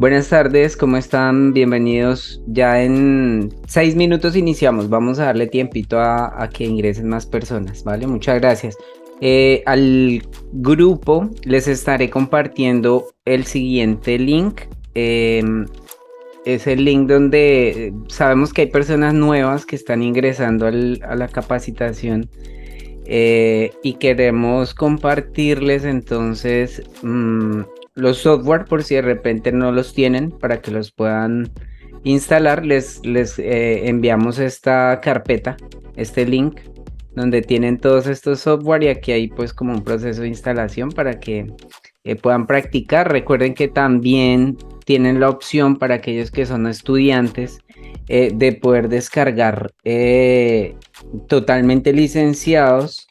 Buenas tardes, ¿cómo están? Bienvenidos. Ya en 6 minutos iniciamos. Vamos a darle tiempito a que ingresen más personas, ¿vale? Muchas gracias. Al grupo les estaré compartiendo el siguiente link. Es el link donde sabemos que hay personas nuevas que están ingresando a la capacitación y queremos compartirles entonces los software por si de repente no los tienen para que los puedan instalar. Les enviamos esta carpeta, este link donde tienen todos estos software y aquí hay pues como un proceso de instalación para que puedan practicar. Recuerden que también tienen la opción para aquellos que son estudiantes de poder descargar totalmente licenciados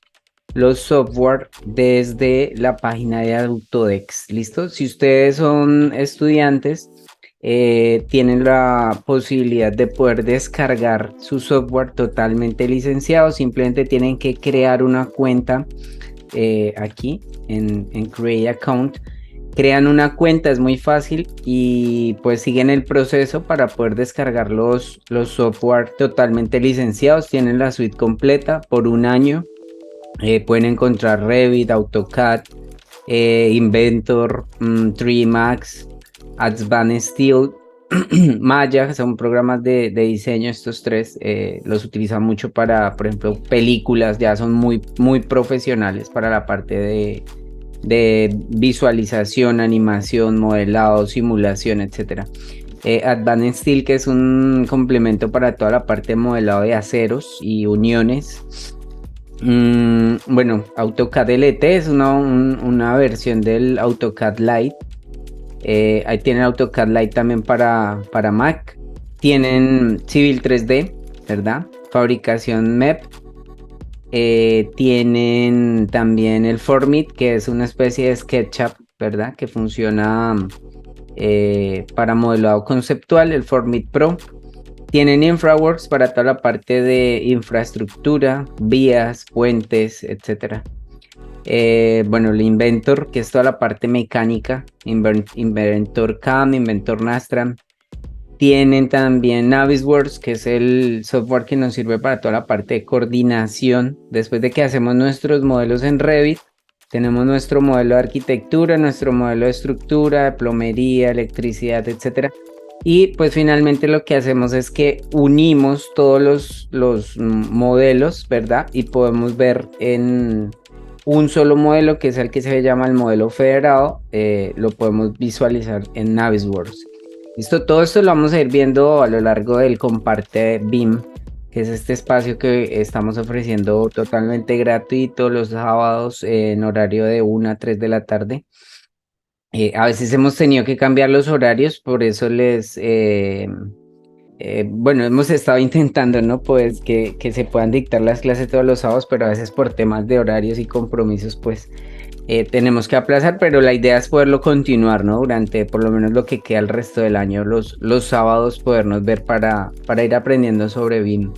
los software desde la página de Autodex. ¿Listo? Si ustedes son estudiantes, tienen la posibilidad de poder descargar su software totalmente licenciado. Simplemente tienen que crear una cuenta aquí en Create Account. Crean una cuenta, es muy fácil y pues siguen el proceso para poder descargar los software totalmente licenciados. Tienen la suite completa por un año. Pueden encontrar Revit, AutoCAD, Inventor, 3 Max, Advanced Steel, Maya. Son programas de diseño. Estos tres los utilizan mucho para, por ejemplo, películas. Ya son muy profesionales para la parte de visualización, animación, modelado, simulación, etcétera. Advanced Steel, que es un complemento para toda la parte de modelado de aceros y uniones. Bueno, AutoCAD LT es una versión del AutoCAD Lite. Ahí tienen AutoCAD Lite también para Mac. Tienen Civil 3D, ¿verdad? Fabricación MEP. Tienen también el Formit, que es una especie de SketchUp, ¿verdad? Que funciona para modelado conceptual, el Formit Pro. Tienen InfraWorks para toda la parte de infraestructura, vías, puentes, etc. Bueno, el Inventor, que es toda la parte mecánica, Inventor CAM, Inventor Nastran. Tienen también Navisworks, que es el software que nos sirve para toda la parte de coordinación. Después de que hacemos nuestros modelos en Revit, tenemos nuestro modelo de arquitectura, nuestro modelo de estructura, de plomería, electricidad, etcétera. Y pues finalmente lo que hacemos es que unimos todos los modelos, ¿verdad? Y podemos ver en un solo modelo, que es el que se llama el modelo federado. Lo podemos visualizar en Navisworks. Listo, todo esto lo vamos a ir viendo a lo largo del Comparte BIM, que es este espacio que estamos ofreciendo totalmente gratuito los sábados en horario de 1 a 3 de la tarde. A veces hemos tenido que cambiar los horarios, por eso bueno, hemos estado intentando, ¿no? Pues que se puedan dictar las clases todos los sábados, pero a veces por temas de horarios y compromisos, pues tenemos que aplazar, pero la idea es poderlo continuar, ¿no? Durante por lo menos lo que queda el resto del año, los sábados podernos ver para ir aprendiendo sobre BIM.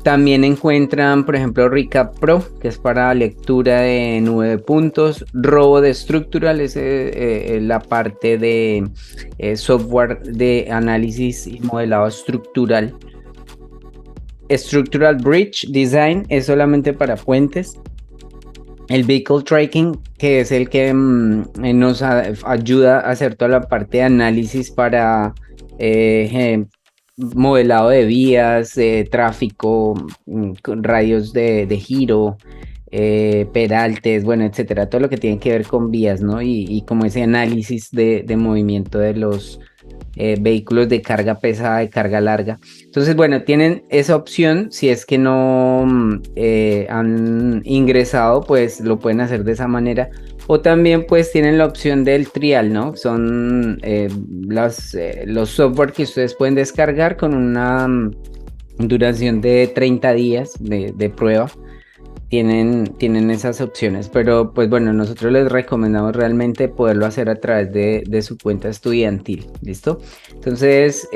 También encuentran, por ejemplo, Recap Pro, que es para lectura de 9 puntos. Robo de Structural es la parte de software de análisis y modelado estructural. Structural Bridge Design es solamente para puentes. El Vehicle Tracking, que es el que nos ayuda a hacer toda la parte de análisis para modelado de vías, tráfico, con radios de giro, peraltes, bueno, etcétera, todo lo que tiene que ver con vías, ¿no? Y como ese análisis de movimiento de los vehículos de carga pesada, de carga larga. Entonces, bueno, tienen esa opción. Si es que no han ingresado, pues lo pueden hacer de esa manera. O también pues tienen la opción del trial, ¿no? Son los software que ustedes pueden descargar con una duración de 30 días de prueba. Tienen esas opciones, pero pues bueno, nosotros les recomendamos realmente poderlo hacer a través de su cuenta estudiantil. ¿Listo? Entonces,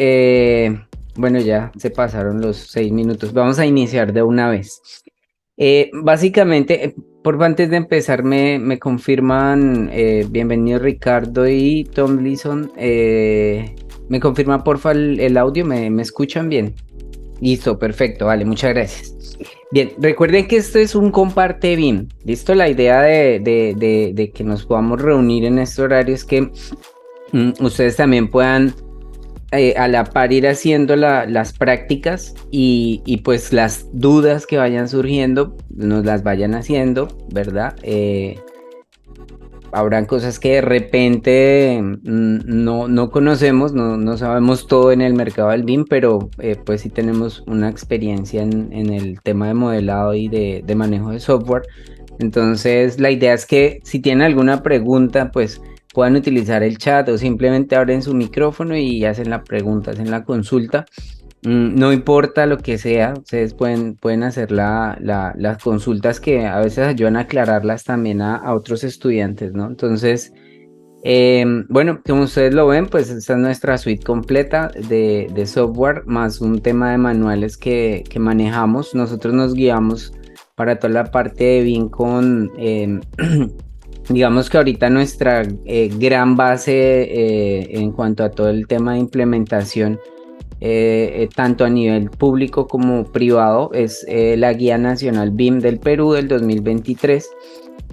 bueno, ya se pasaron los 6 minutos. Vamos a iniciar de una vez. Básicamente, Por antes de empezar, me confirman, bienvenido Ricardo y Tomlinson, me confirma porfa el audio, ¿me escuchan bien? Listo, perfecto, vale, muchas gracias. Bien, recuerden que esto es un comparte BIM, ¿listo? La idea de que nos podamos reunir en este horario es que ustedes también puedan a la par ir haciendo las prácticas y pues las dudas que vayan surgiendo nos las vayan haciendo, ¿verdad? Habrán cosas que de repente no conocemos, no sabemos todo en el mercado del BIM, pero pues sí tenemos una experiencia en el tema de modelado y de manejo de software. Entonces la idea es que si tienen alguna pregunta, pues puedan utilizar el chat o simplemente abren su micrófono y hacen la pregunta, hacen la consulta. No importa lo que sea, ustedes pueden hacer las consultas que a veces ayudan a aclararlas también a otros estudiantes, ¿no? Entonces, bueno, como ustedes lo ven, pues esta es nuestra suite completa de software, más un tema de manuales que manejamos. Nosotros nos guiamos para toda la parte de BIM con, digamos que ahorita nuestra gran base en cuanto a todo el tema de implementación tanto a nivel público como privado, es la Guía Nacional BIM del Perú del 2023.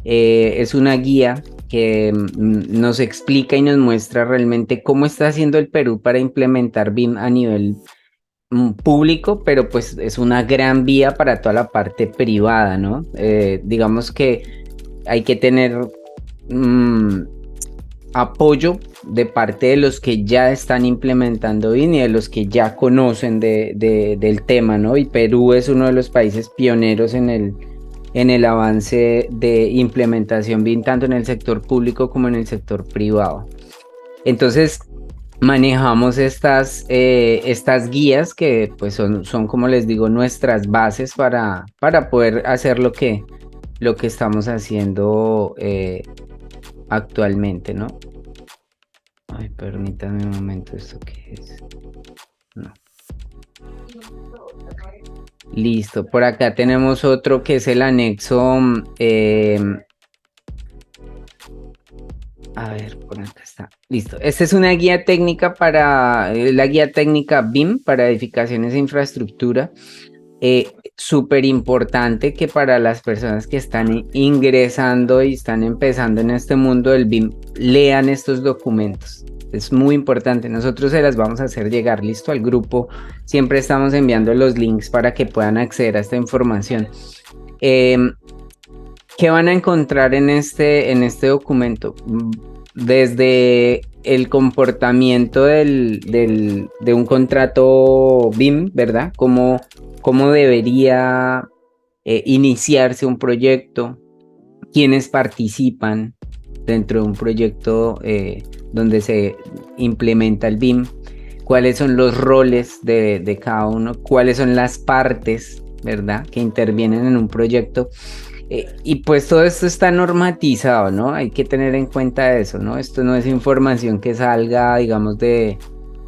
Es una guía que nos explica y nos muestra realmente cómo está haciendo el Perú para implementar BIM a nivel público, pero pues es una gran vía para toda la parte privada, ¿no? Digamos que hay que tener apoyo de parte de los que ya están implementando BIM y de los que ya conocen del tema, ¿no? Y Perú es uno de los países pioneros en el avance de implementación BIM, tanto en el sector público como en el sector privado. Entonces, manejamos estas guías que pues son, como les digo, nuestras bases para poder hacer lo que estamos haciendo actualmente, ¿no? Ay, permítame un momento, ¿esto qué es? No. Listo, por acá tenemos otro que es el anexo. A ver, por acá está. Listo. Esta es una guía técnica para la guía técnica BIM para edificaciones e infraestructura. Súper importante que para las personas que están ingresando y están empezando en este mundo del BIM, lean estos documentos. Es muy importante. Nosotros se las vamos a hacer llegar, listo, al grupo. Siempre estamos enviando los links para que puedan acceder a esta información. ¿Qué van a encontrar en este documento? Desde el comportamiento de un contrato BIM, ¿verdad? Cómo debería iniciarse un proyecto, quiénes participan dentro de un proyecto donde se implementa el BIM, cuáles son los roles de cada uno, cuáles son las partes, ¿verdad?, que intervienen en un proyecto. Y pues todo esto está normatizado, ¿no? Hay que tener en cuenta eso, ¿no? Esto no es información que salga, digamos, de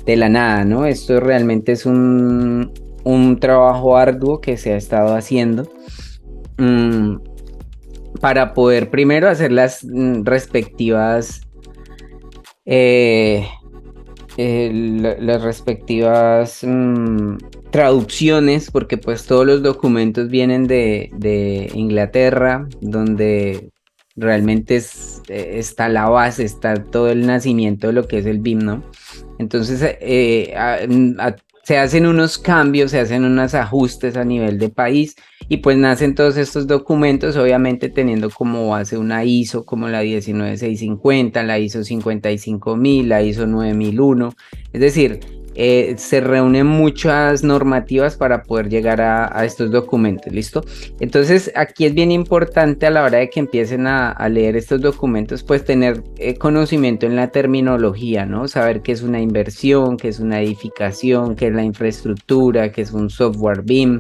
la nada, ¿no? Esto realmente es un trabajo arduo que se ha estado haciendo para poder primero hacer las respectivas las respectivas traducciones, porque pues todos los documentos vienen de Inglaterra, donde realmente está la base, está todo el nacimiento de lo que es el BIM, ¿no? Entonces se hacen unos cambios, se hacen unos ajustes a nivel de país y pues nacen todos estos documentos, obviamente teniendo como base una ISO como la 19650, la ISO 55000, la ISO 9001, es decir, se reúnen muchas normativas para poder llegar a estos documentos, ¿listo? Entonces aquí es bien importante a la hora de que empiecen a leer estos documentos, pues tener conocimiento en la terminología, ¿no? Saber qué es una inversión, qué es una edificación, qué es la infraestructura, qué es un software BIM,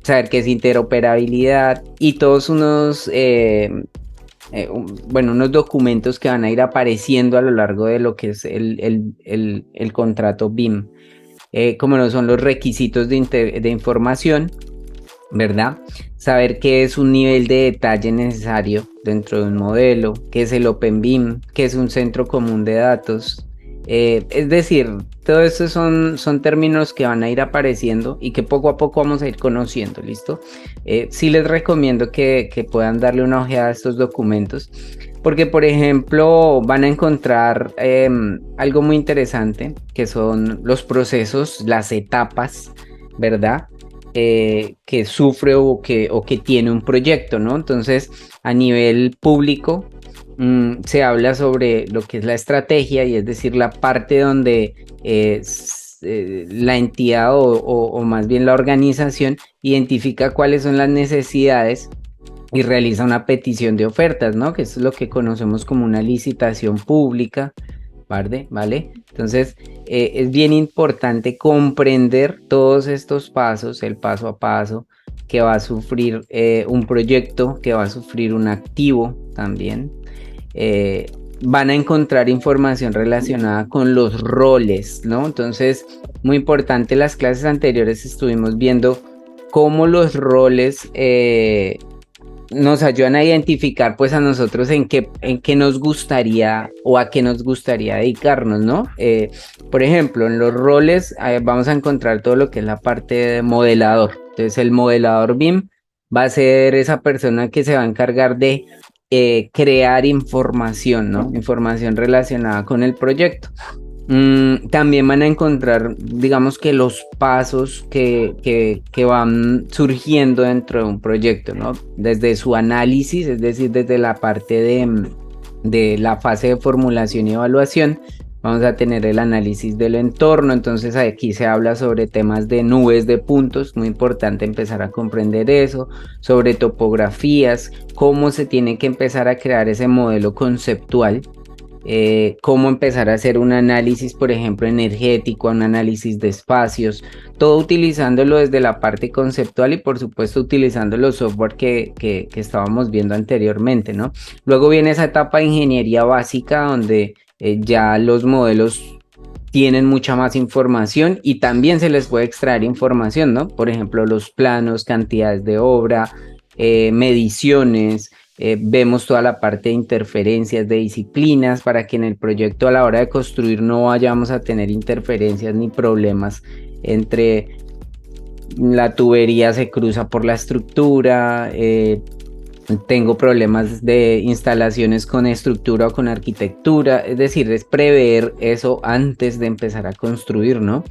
saber qué es interoperabilidad y todos unos unos documentos que van a ir apareciendo a lo largo de lo que es el contrato BIM, como no son los requisitos de información, ¿verdad? Saber qué es un nivel de detalle necesario dentro de un modelo, qué es el Open BIM, qué es un centro común de datos. Es decir, todo esto son términos que van a ir apareciendo y que poco a poco vamos a ir conociendo, ¿listo? Sí les recomiendo que puedan darle una ojeada a estos documentos, porque por ejemplo van a encontrar algo muy interesante, que son los procesos, las etapas, ¿verdad? Que sufre o que tiene un proyecto, ¿no? Entonces, a nivel público, se habla sobre lo que es la estrategia, y es decir, la parte donde la entidad o más bien la organización identifica cuáles son las necesidades y realiza una petición de ofertas, ¿no? Que es lo que conocemos como una licitación pública, ¿vale? Entonces, es bien importante comprender todos estos pasos, el paso a paso que va a sufrir un proyecto, que va a sufrir un activo también. Eh, Van a encontrar información relacionada con los roles, ¿no? Entonces, muy importante, las clases anteriores estuvimos viendo cómo los roles nos ayudan a identificar pues a nosotros en qué nos gustaría o a qué nos gustaría dedicarnos, ¿no? Por ejemplo, en los roles vamos a encontrar todo lo que es la parte de modelador. Entonces el modelador BIM va a ser esa persona que se va a encargar de crear información, ¿no? Información relacionada con el proyecto. También van a encontrar, digamos que los pasos que van surgiendo dentro de un proyecto, ¿no? Desde su análisis, es decir, desde la parte de la fase de formulación y evaluación, vamos a tener el análisis del entorno. Entonces aquí se habla sobre temas de nubes de puntos, muy importante empezar a comprender eso, sobre topografías, cómo se tiene que empezar a crear ese modelo conceptual, cómo empezar a hacer un análisis, por ejemplo, energético, un análisis de espacios, todo utilizándolo desde la parte conceptual y por supuesto utilizando los software que estábamos viendo anteriormente, ¿no? Luego viene esa etapa de ingeniería básica donde ya los modelos tienen mucha más información y también se les puede extraer información, ¿no? Por ejemplo, los planos, cantidades de obra, mediciones, vemos toda la parte de interferencias de disciplinas para que en el proyecto a la hora de construir no vayamos a tener interferencias ni problemas entre la tubería se cruza por la estructura, tengo problemas de instalaciones con estructura o con arquitectura, es decir, es prever eso antes de empezar a construir, ¿no?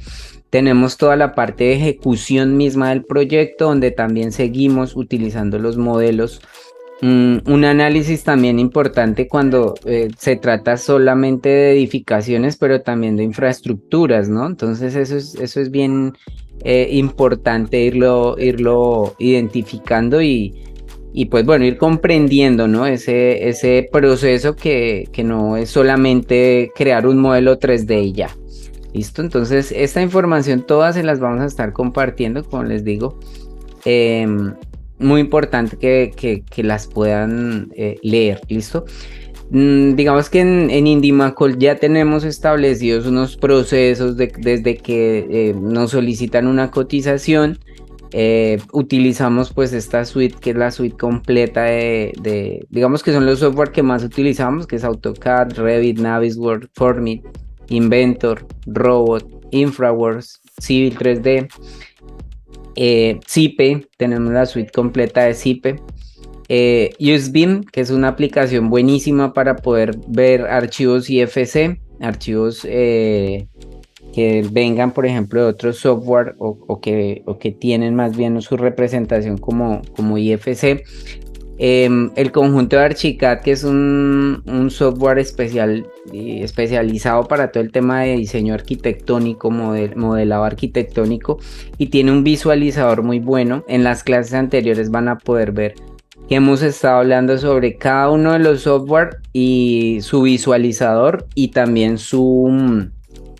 Tenemos toda la parte de ejecución misma del proyecto, donde también seguimos utilizando los modelos. Un análisis también importante cuando se trata solamente de edificaciones, pero también de infraestructuras, ¿no? Entonces eso es bien importante irlo identificando y pues bueno, ir comprendiendo, ¿no? Ese proceso que no es solamente crear un modelo 3D y ya. ¿Listo? Entonces, esta información todas se las vamos a estar compartiendo, como les digo. Muy importante que las puedan leer, ¿listo? Digamos que en Indimacol ya tenemos establecidos unos procesos desde que nos solicitan una cotización. Utilizamos pues esta suite que es la suite completa digamos que son los software que más utilizamos, que es AutoCAD, Revit, Navisworks, Formit, Inventor, Robot, Infraworks, Civil 3D, Zipe, tenemos la suite completa de Zipe, UseBeam, que es una aplicación buenísima para poder ver archivos IFC, archivos que vengan, por ejemplo, de otro software o que tienen más bien su representación como IFC. El conjunto de Archicad, que es un software especializado para todo el tema de diseño arquitectónico, modelado arquitectónico, y tiene un visualizador muy bueno. En las clases anteriores van a poder ver que hemos estado hablando sobre cada uno de los software y su visualizador y también su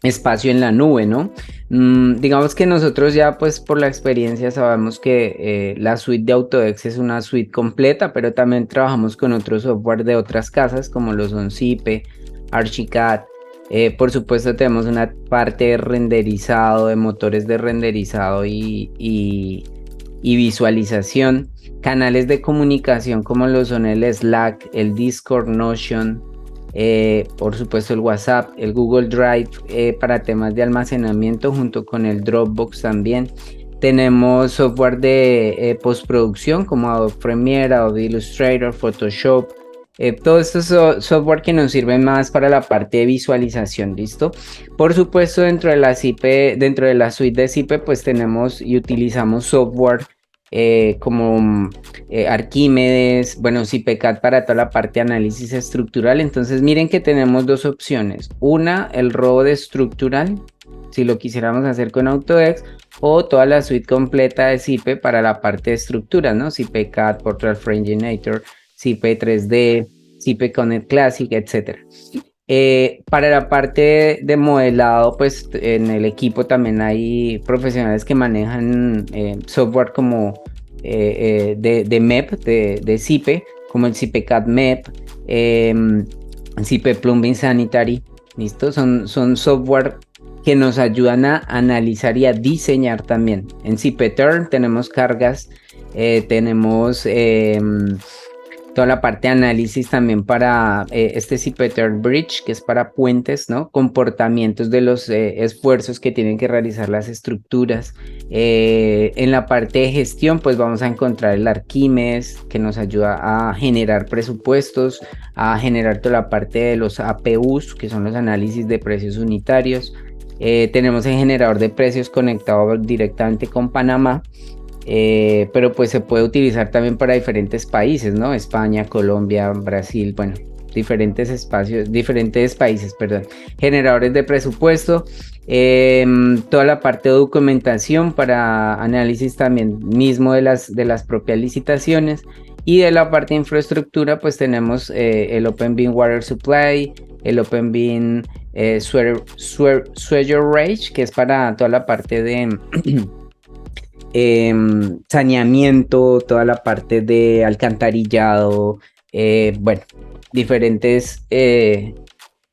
espacio en la nube, ¿no? Digamos que nosotros ya pues por la experiencia sabemos que la suite de Autodesk es una suite completa, pero también trabajamos con otros software de otras casas como lo son Zipe, Archicad. Por supuesto tenemos una parte de renderizado, de motores de renderizado y y visualización, canales de comunicación como lo son el Slack, el Discord, Notion, por supuesto el WhatsApp, el Google Drive para temas de almacenamiento junto con el Dropbox también. Tenemos software de postproducción como Adobe Premiere, Adobe Illustrator, Photoshop. Todo esto es software que nos sirve más para la parte de visualización, ¿listo? Por supuesto, dentro de la suite de Zipe, pues tenemos y utilizamos software como Archimedes, bueno, ZipeCAD para toda la parte de análisis estructural. Entonces, miren que tenemos dos opciones. Una, el RAW de estructural, si lo quisiéramos hacer con Autodesk, o toda la suite completa de Zipe para la parte de estructuras, ¿no? ZipeCAD, Portrait Frame Generator, Zipe 3D, Zipe Connect Classic, etc. Para la parte de modelado, pues en el equipo también hay profesionales que manejan software como de MEP, de Zipe, como el ZipeCAD MEP, Zipe Plumbing Sanitary, ¿listo? Son software que nos ayudan a analizar y a diseñar también. En ZipeTurn tenemos cargas, tenemos toda la parte de análisis también para este ZipeTurn Bridge, que es para puentes, ¿no? Comportamientos de los esfuerzos que tienen que realizar las estructuras. En la parte de gestión, pues vamos a encontrar el Archimedes, que nos ayuda a generar presupuestos, a generar toda la parte de los APUs, que son los análisis de precios unitarios. Tenemos el generador de precios conectado directamente con Panamá. Pero pues se puede utilizar también para diferentes países, ¿no? España, Colombia, Brasil, bueno, diferentes países, perdón. Generadores de presupuesto, toda la parte de documentación para análisis también mismo de las propias licitaciones. Y de la parte de infraestructura, pues tenemos el OpenBeam Water Supply, el OpenBeam Swagger Rage, que es para toda la parte de saneamiento, toda la parte de alcantarillado, bueno, diferentes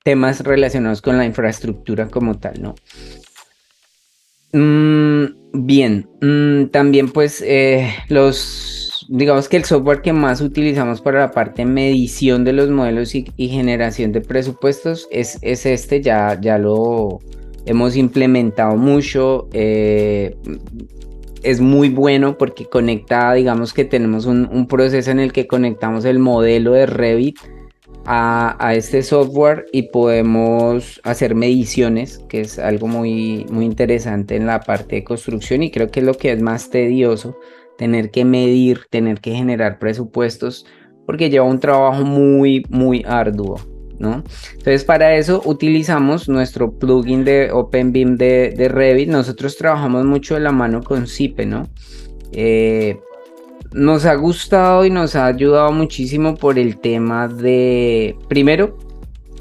temas relacionados con la infraestructura como tal, ¿no? Bien, también pues digamos que el software que más utilizamos para la parte de medición de los modelos y generación de presupuestos es este, ya lo hemos implementado mucho. Es muy bueno porque conecta, digamos que tenemos un proceso en el que conectamos el modelo de Revit a este software y podemos hacer mediciones, que es algo muy, muy interesante en la parte de construcción, y creo que es lo que es más tedioso, tener que medir, tener que generar presupuestos, porque lleva un trabajo muy, muy arduo, ¿no? Entonces para eso utilizamos nuestro plugin de OpenBeam de Revit. Nosotros trabajamos mucho de la mano con Zipe, ¿no? Nos ha gustado y nos ha ayudado muchísimo por el tema de, primero,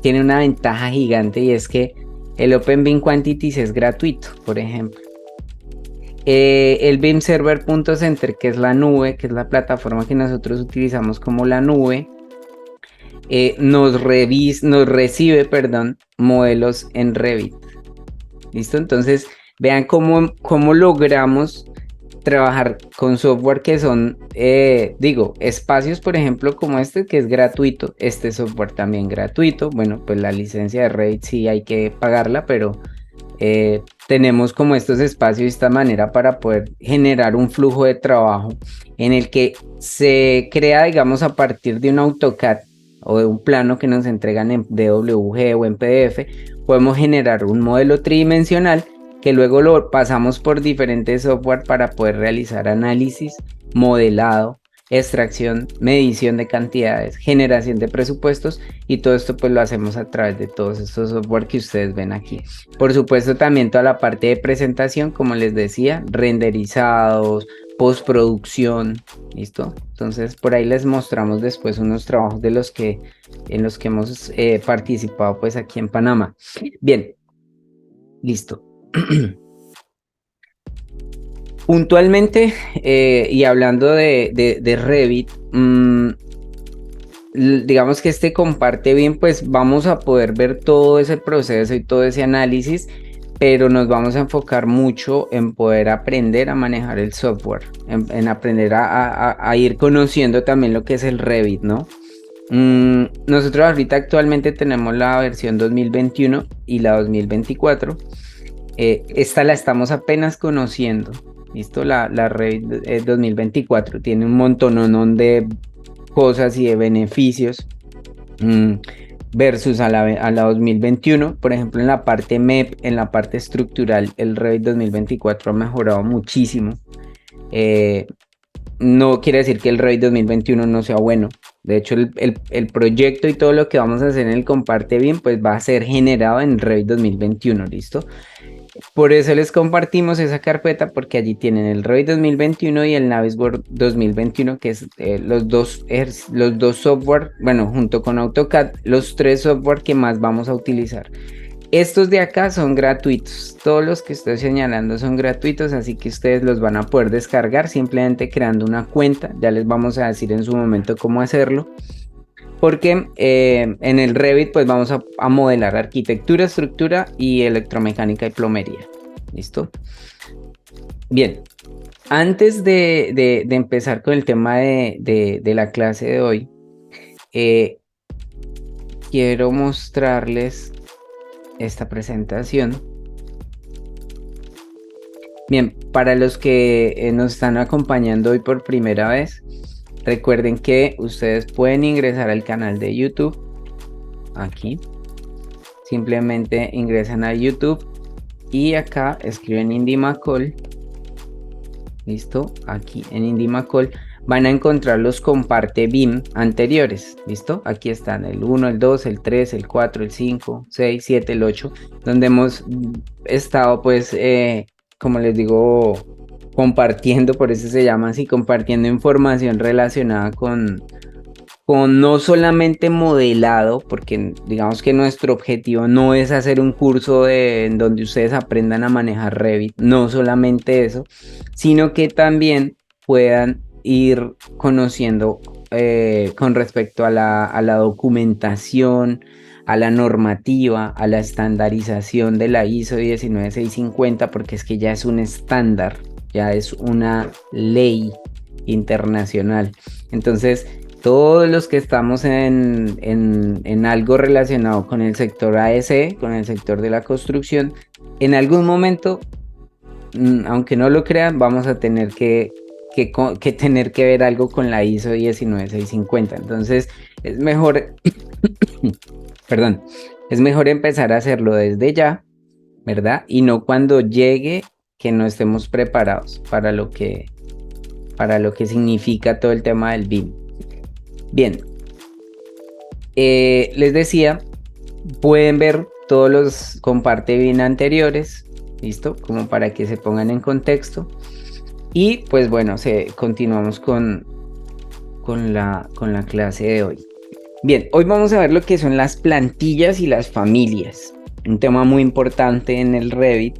tiene una ventaja gigante y es que el OpenBeam Quantities es gratuito, por ejemplo. El Beam Server.center, que es la nube, que es la plataforma que nosotros utilizamos como la nube, nos recibe, modelos en Revit. ¿Listo? Entonces, vean cómo logramos trabajar con software que son, espacios, por ejemplo, como este, que es gratuito. Este software también gratuito. Bueno, pues la licencia de Revit sí hay que pagarla, pero tenemos como estos espacios de esta manera para poder generar un flujo de trabajo en el que se crea, digamos, a partir de un AutoCAD o de un plano que nos entregan en DWG o en PDF, podemos generar un modelo tridimensional que luego lo pasamos por diferentes software para poder realizar análisis, modelado, extracción, medición de cantidades, generación de presupuestos, y todo esto pues lo hacemos a través de todos estos software que ustedes ven aquí. Por supuesto también toda la parte de presentación, como les decía, renderizados, postproducción, ¿listo? Entonces por ahí les mostramos después unos trabajos en los que hemos participado pues aquí en Panamá. Bien, listo. Puntualmente, y hablando de Revit, digamos que este comparte bien, pues vamos a poder ver todo ese proceso y todo ese análisis, pero nos vamos a enfocar mucho en poder aprender a manejar el software, en aprender a ir conociendo también lo que es el Revit, ¿no? Nosotros ahorita actualmente tenemos la versión 2021 y la 2024. Esta la estamos apenas conociendo. ¿Listo? La Revit 2024 tiene un montón de cosas y de beneficios versus a la 2021. Por ejemplo, en la parte MEP, en la parte estructural, el Revit 2024 ha mejorado muchísimo. No quiere decir que el Revit 2021 no sea bueno. De hecho, el proyecto y todo lo que vamos a hacer en el Comparte BIM, pues va a ser generado en Revit 2021, ¿listo? Por eso les compartimos esa carpeta, porque allí tienen el Revit 2021 y el Navisworks 2021, que es los dos software, bueno, junto con AutoCAD, los 3 software que más vamos a utilizar. Estos de acá son gratuitos, todos los que estoy señalando son gratuitos, así que ustedes los van a poder descargar simplemente creando una cuenta. Ya les vamos a decir en su momento cómo hacerlo, porque en el Revit pues vamos a modelar arquitectura, estructura y electromecánica y plomería. ¿Listo? Bien, antes de empezar con el tema de la clase de hoy, quiero mostrarles esta presentación. Bien, para los que nos están acompañando hoy por primera vez, recuerden que ustedes pueden ingresar al canal de YouTube. Aquí simplemente ingresan a YouTube y acá escriben Indimacol. Listo, aquí en Indimacol van a encontrar los comparte BIM anteriores. Listo, aquí están el 1, el 2, el 3, el 4, el 5, 6, 7, el 8, donde hemos estado pues como les digo, compartiendo, por eso se llama así, compartiendo información relacionada con no solamente modelado, porque digamos que nuestro objetivo no es hacer un curso en donde ustedes aprendan a manejar Revit, no solamente eso, sino que también puedan ir conociendo con respecto a la documentación, a la normativa, a la estandarización de la ISO 19650, porque es que ya es un estándar, ya es una ley internacional. Entonces, todos los que estamos en algo relacionado con el sector AEC, con el sector de la construcción, en algún momento, aunque no lo crean, vamos a tener que tener que ver algo con la ISO 19650. Entonces, es mejor, perdón, es mejor empezar a hacerlo desde ya, ¿verdad? Y no cuando llegue que no estemos preparados para lo que significa todo el tema del BIM. Bien, les decía, pueden ver todos los comparte BIM anteriores, ¿listo? Como para que se pongan en contexto. Y pues bueno, continuamos con la clase de hoy. Bien, hoy vamos a ver lo que son las plantillas y las familias. Un tema muy importante en el Revit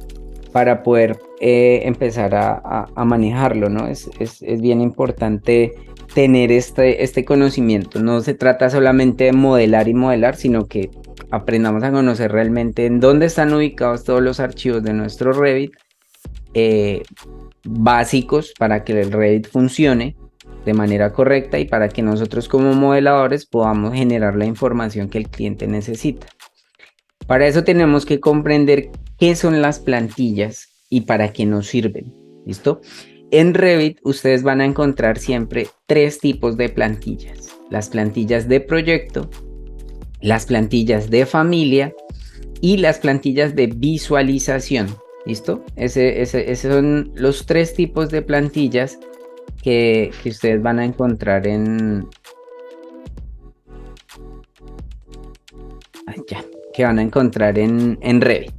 para poder empezar a manejarlo, ¿no? Es bien importante tener este conocimiento. No se trata solamente de modelar y modelar, sino que aprendamos a conocer realmente en dónde están ubicados todos los archivos de nuestro Revit básicos para que el Revit funcione de manera correcta y para que nosotros como modeladores podamos generar la información que el cliente necesita. Para eso tenemos que comprender qué son las plantillas y para qué nos sirven. ¿Listo? En Revit ustedes van a encontrar siempre 3 tipos de plantillas. Las plantillas de proyecto, las plantillas de familia y las plantillas de visualización. ¿Listo? Esos son los 3 tipos de plantillas que ustedes van a encontrar en Revit.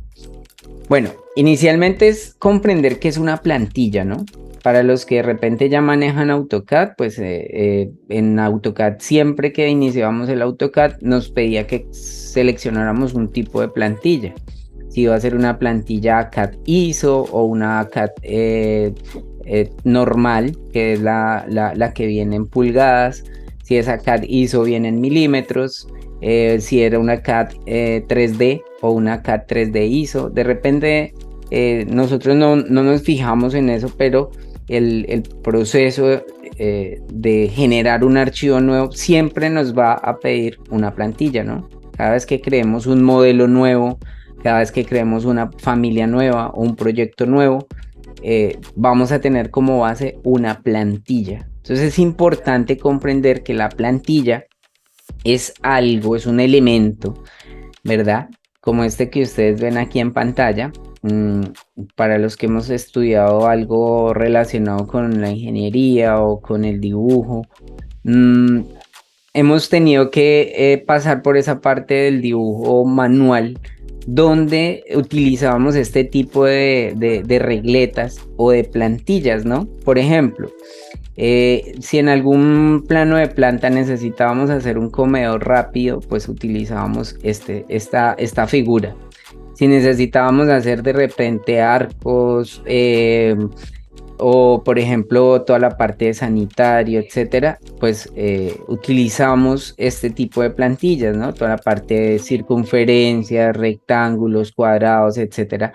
Bueno, inicialmente es comprender qué es una plantilla, ¿no? Para los que de repente ya manejan AutoCAD, pues en AutoCAD siempre que iniciábamos el AutoCAD nos pedía que seleccionáramos un tipo de plantilla. Si iba a ser una plantilla CAD ISO o una CAD normal, que es la que viene en pulgadas, si esa CAD ISO viene en milímetros, si era una CAD 3D, o una CAD 3D ISO. De repente nosotros no nos fijamos en eso, pero el proceso de generar un archivo nuevo siempre nos va a pedir una plantilla, ¿no? Cada vez que creemos un modelo nuevo, cada vez que creemos una familia nueva o un proyecto nuevo, vamos a tener como base una plantilla. Entonces es importante comprender que la plantilla es algo, es un elemento, ¿verdad? Como este que ustedes ven aquí en pantalla. Para los que hemos estudiado algo relacionado con la ingeniería o con el dibujo, hemos tenido que pasar por esa parte del dibujo manual donde utilizábamos este tipo de regletas o de plantillas, ¿no? Por ejemplo, si en algún plano de planta necesitábamos hacer un comedor rápido, pues utilizábamos esta figura. Si necesitábamos hacer de repente arcos, o por ejemplo toda la parte de sanitario, etcétera, pues utilizamos este tipo de plantillas, ¿no? Toda la parte de circunferencias, rectángulos, cuadrados, etcétera.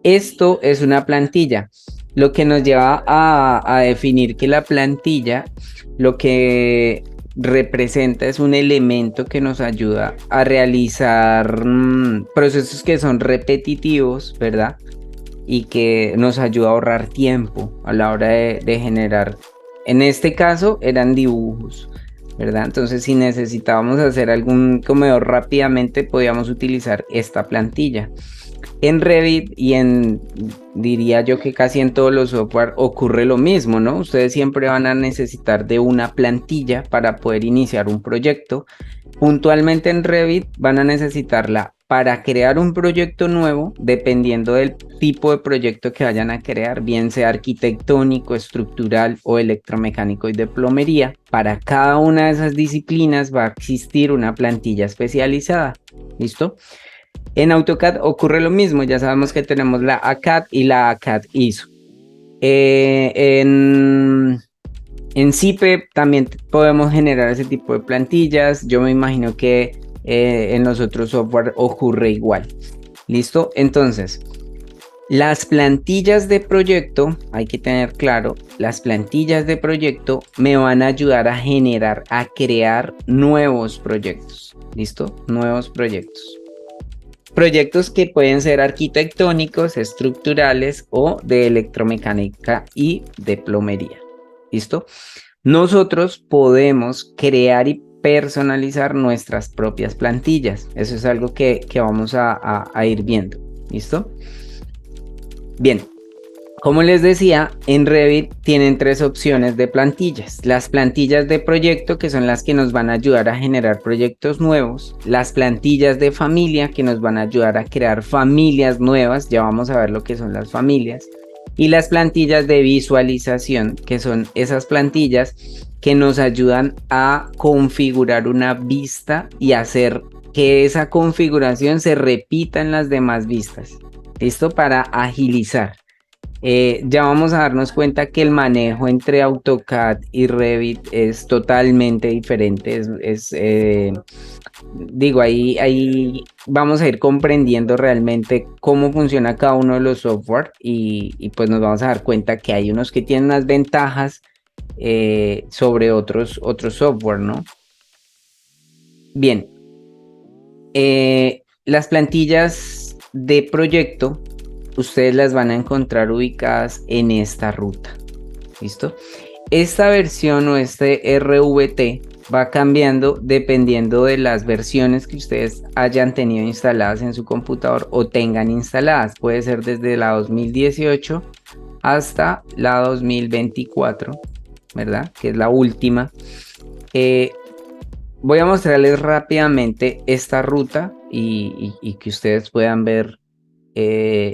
Esto es una plantilla, lo que nos lleva a definir que la plantilla lo que representa es un elemento que nos ayuda a realizar procesos que son repetitivos, ¿verdad? Y que nos ayuda a ahorrar tiempo a la hora de generar. En este caso eran dibujos, ¿verdad? Entonces si necesitábamos hacer algún comedor rápidamente podíamos utilizar esta plantilla. En Revit y diría yo que casi en todos los software ocurre lo mismo, ¿no? Ustedes siempre van a necesitar de una plantilla para poder iniciar un proyecto. Puntualmente en Revit van a necesitarla para crear un proyecto nuevo, dependiendo del tipo de proyecto que vayan a crear, bien sea arquitectónico, estructural o electromecánico y de plomería. Para cada una de esas disciplinas va a existir una plantilla especializada. ¿Listo? En AutoCAD ocurre lo mismo, ya sabemos que tenemos la ACAD y la ACAD ISO. En CIPE también podemos generar ese tipo de plantillas. Yo me imagino que en los otros software ocurre igual. ¿Listo? Entonces, las plantillas de proyecto, hay que tener claro, las plantillas de proyecto me van a ayudar a generar, a crear nuevos proyectos. ¿Listo? Nuevos proyectos. Proyectos que pueden ser arquitectónicos, estructurales o de electromecánica y de plomería. ¿Listo? Nosotros podemos crear y personalizar nuestras propias plantillas. Eso es algo que vamos a ir viendo. ¿Listo? Bien. Como les decía, en Revit tienen tres opciones de plantillas. Las plantillas de proyecto, que son las que nos van a ayudar a generar proyectos nuevos. Las plantillas de familia, que nos van a ayudar a crear familias nuevas. Ya vamos a ver lo que son las familias. Y las plantillas de visualización, que son esas plantillas que nos ayudan a configurar una vista y hacer que esa configuración se repita en las demás vistas. ¿Listo? Para agilizar. Ya vamos a darnos cuenta que el manejo entre AutoCAD y Revit es totalmente diferente. Digo, ahí vamos a ir comprendiendo realmente cómo funciona cada uno de los software y pues nos vamos a dar cuenta que hay unos que tienen unas ventajas sobre otros software, ¿no? Bien, las plantillas de proyecto ustedes las van a encontrar ubicadas en esta ruta. ¿Listo? Esta versión o este RVT va cambiando dependiendo de las versiones que ustedes hayan tenido instaladas en su computador o tengan instaladas. Puede ser desde la 2018 hasta la 2024, ¿verdad? Que es la última. Voy a mostrarles rápidamente esta ruta y que ustedes puedan ver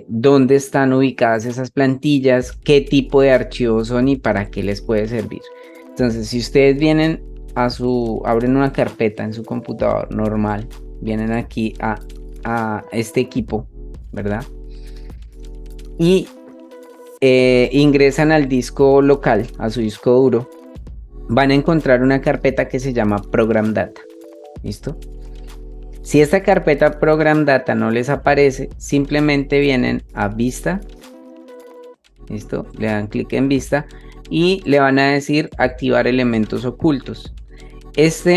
dónde están ubicadas esas plantillas, qué tipo de archivos son y para qué les puede servir. Entonces, si ustedes vienen abren una carpeta en su computador normal, vienen aquí a este equipo, ¿verdad? Y ingresan al disco local, a su disco duro, van a encontrar una carpeta que se llama Program Data. ¿Listo? Si esta carpeta Program Data no les aparece, simplemente vienen a Vista, ¿listo? Le dan clic en Vista y le van a decir activar elementos ocultos.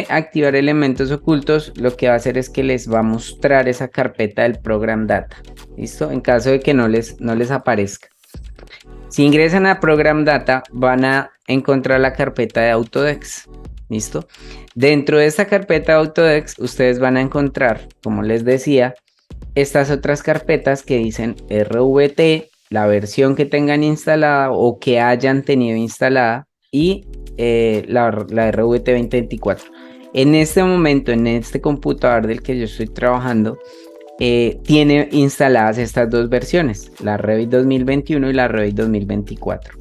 Activar elementos ocultos lo que va a hacer es que les va a mostrar esa carpeta del Program Data, ¿listo? En caso de que no les aparezca. Si ingresan a Program Data van a encontrar la carpeta de Autodesk, ¿listo? Dentro de esta carpeta de Autodesk ustedes van a encontrar, como les decía, estas otras carpetas que dicen RVT, la versión que tengan instalada o que hayan tenido instalada y la RVT 2024. En este momento, en este computador del que yo estoy trabajando, tiene instaladas estas dos versiones, la Revit 2021 y la Revit 2024.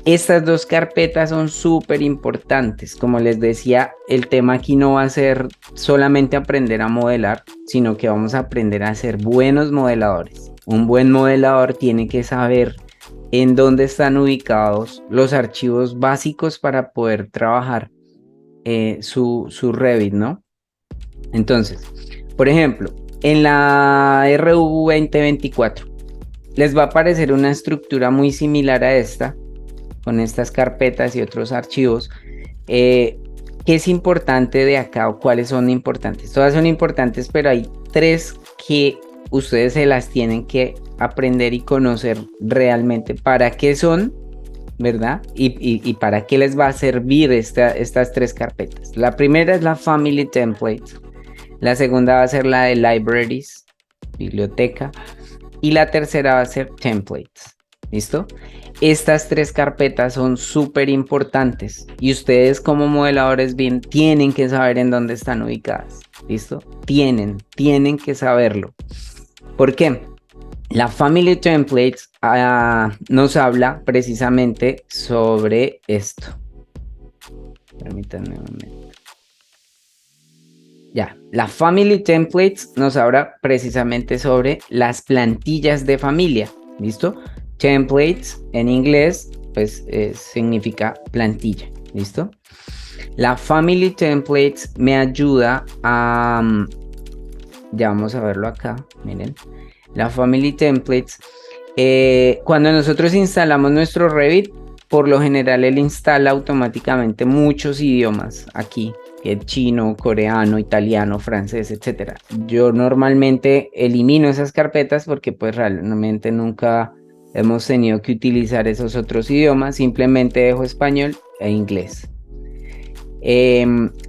Estas dos carpetas son súper importantes. Como les decía, el tema aquí no va a ser solamente aprender a modelar, sino que vamos a aprender a ser buenos modeladores. Un buen modelador tiene que saber en dónde están ubicados los archivos básicos para poder trabajar su Revit, ¿no? Entonces, por ejemplo, en la RU 2024 les va a aparecer una estructura muy similar a esta, con estas carpetas y otros archivos. ¿Qué es importante de acá o cuáles son importantes? Todas son importantes, pero hay tres que ustedes se las tienen que aprender y conocer realmente para qué son, ¿verdad? Y para qué les va a servir estas tres carpetas. La primera es la Family Template, la segunda va a ser la de Libraries, biblioteca, y la tercera va a ser Templates, ¿listo? Estas tres carpetas son súper importantes y ustedes como modeladores BIM tienen que saber en dónde están ubicadas, ¿listo? Tienen que saberlo. ¿Por qué? La Family Templates nos habla precisamente sobre esto. Permítanme un momento. Ya, la Family Templates nos habla precisamente sobre las plantillas de familia, ¿listo? Templates en inglés, pues significa plantilla, ¿listo? La Family Templates me ayuda a... ya vamos a verlo acá, miren. La Family Templates, cuando nosotros instalamos nuestro Revit, por lo general él instala automáticamente muchos idiomas aquí. Chino, coreano, italiano, francés, etcétera. Yo normalmente elimino esas carpetas porque pues realmente nunca hemos tenido que utilizar esos otros idiomas, simplemente dejo español e inglés.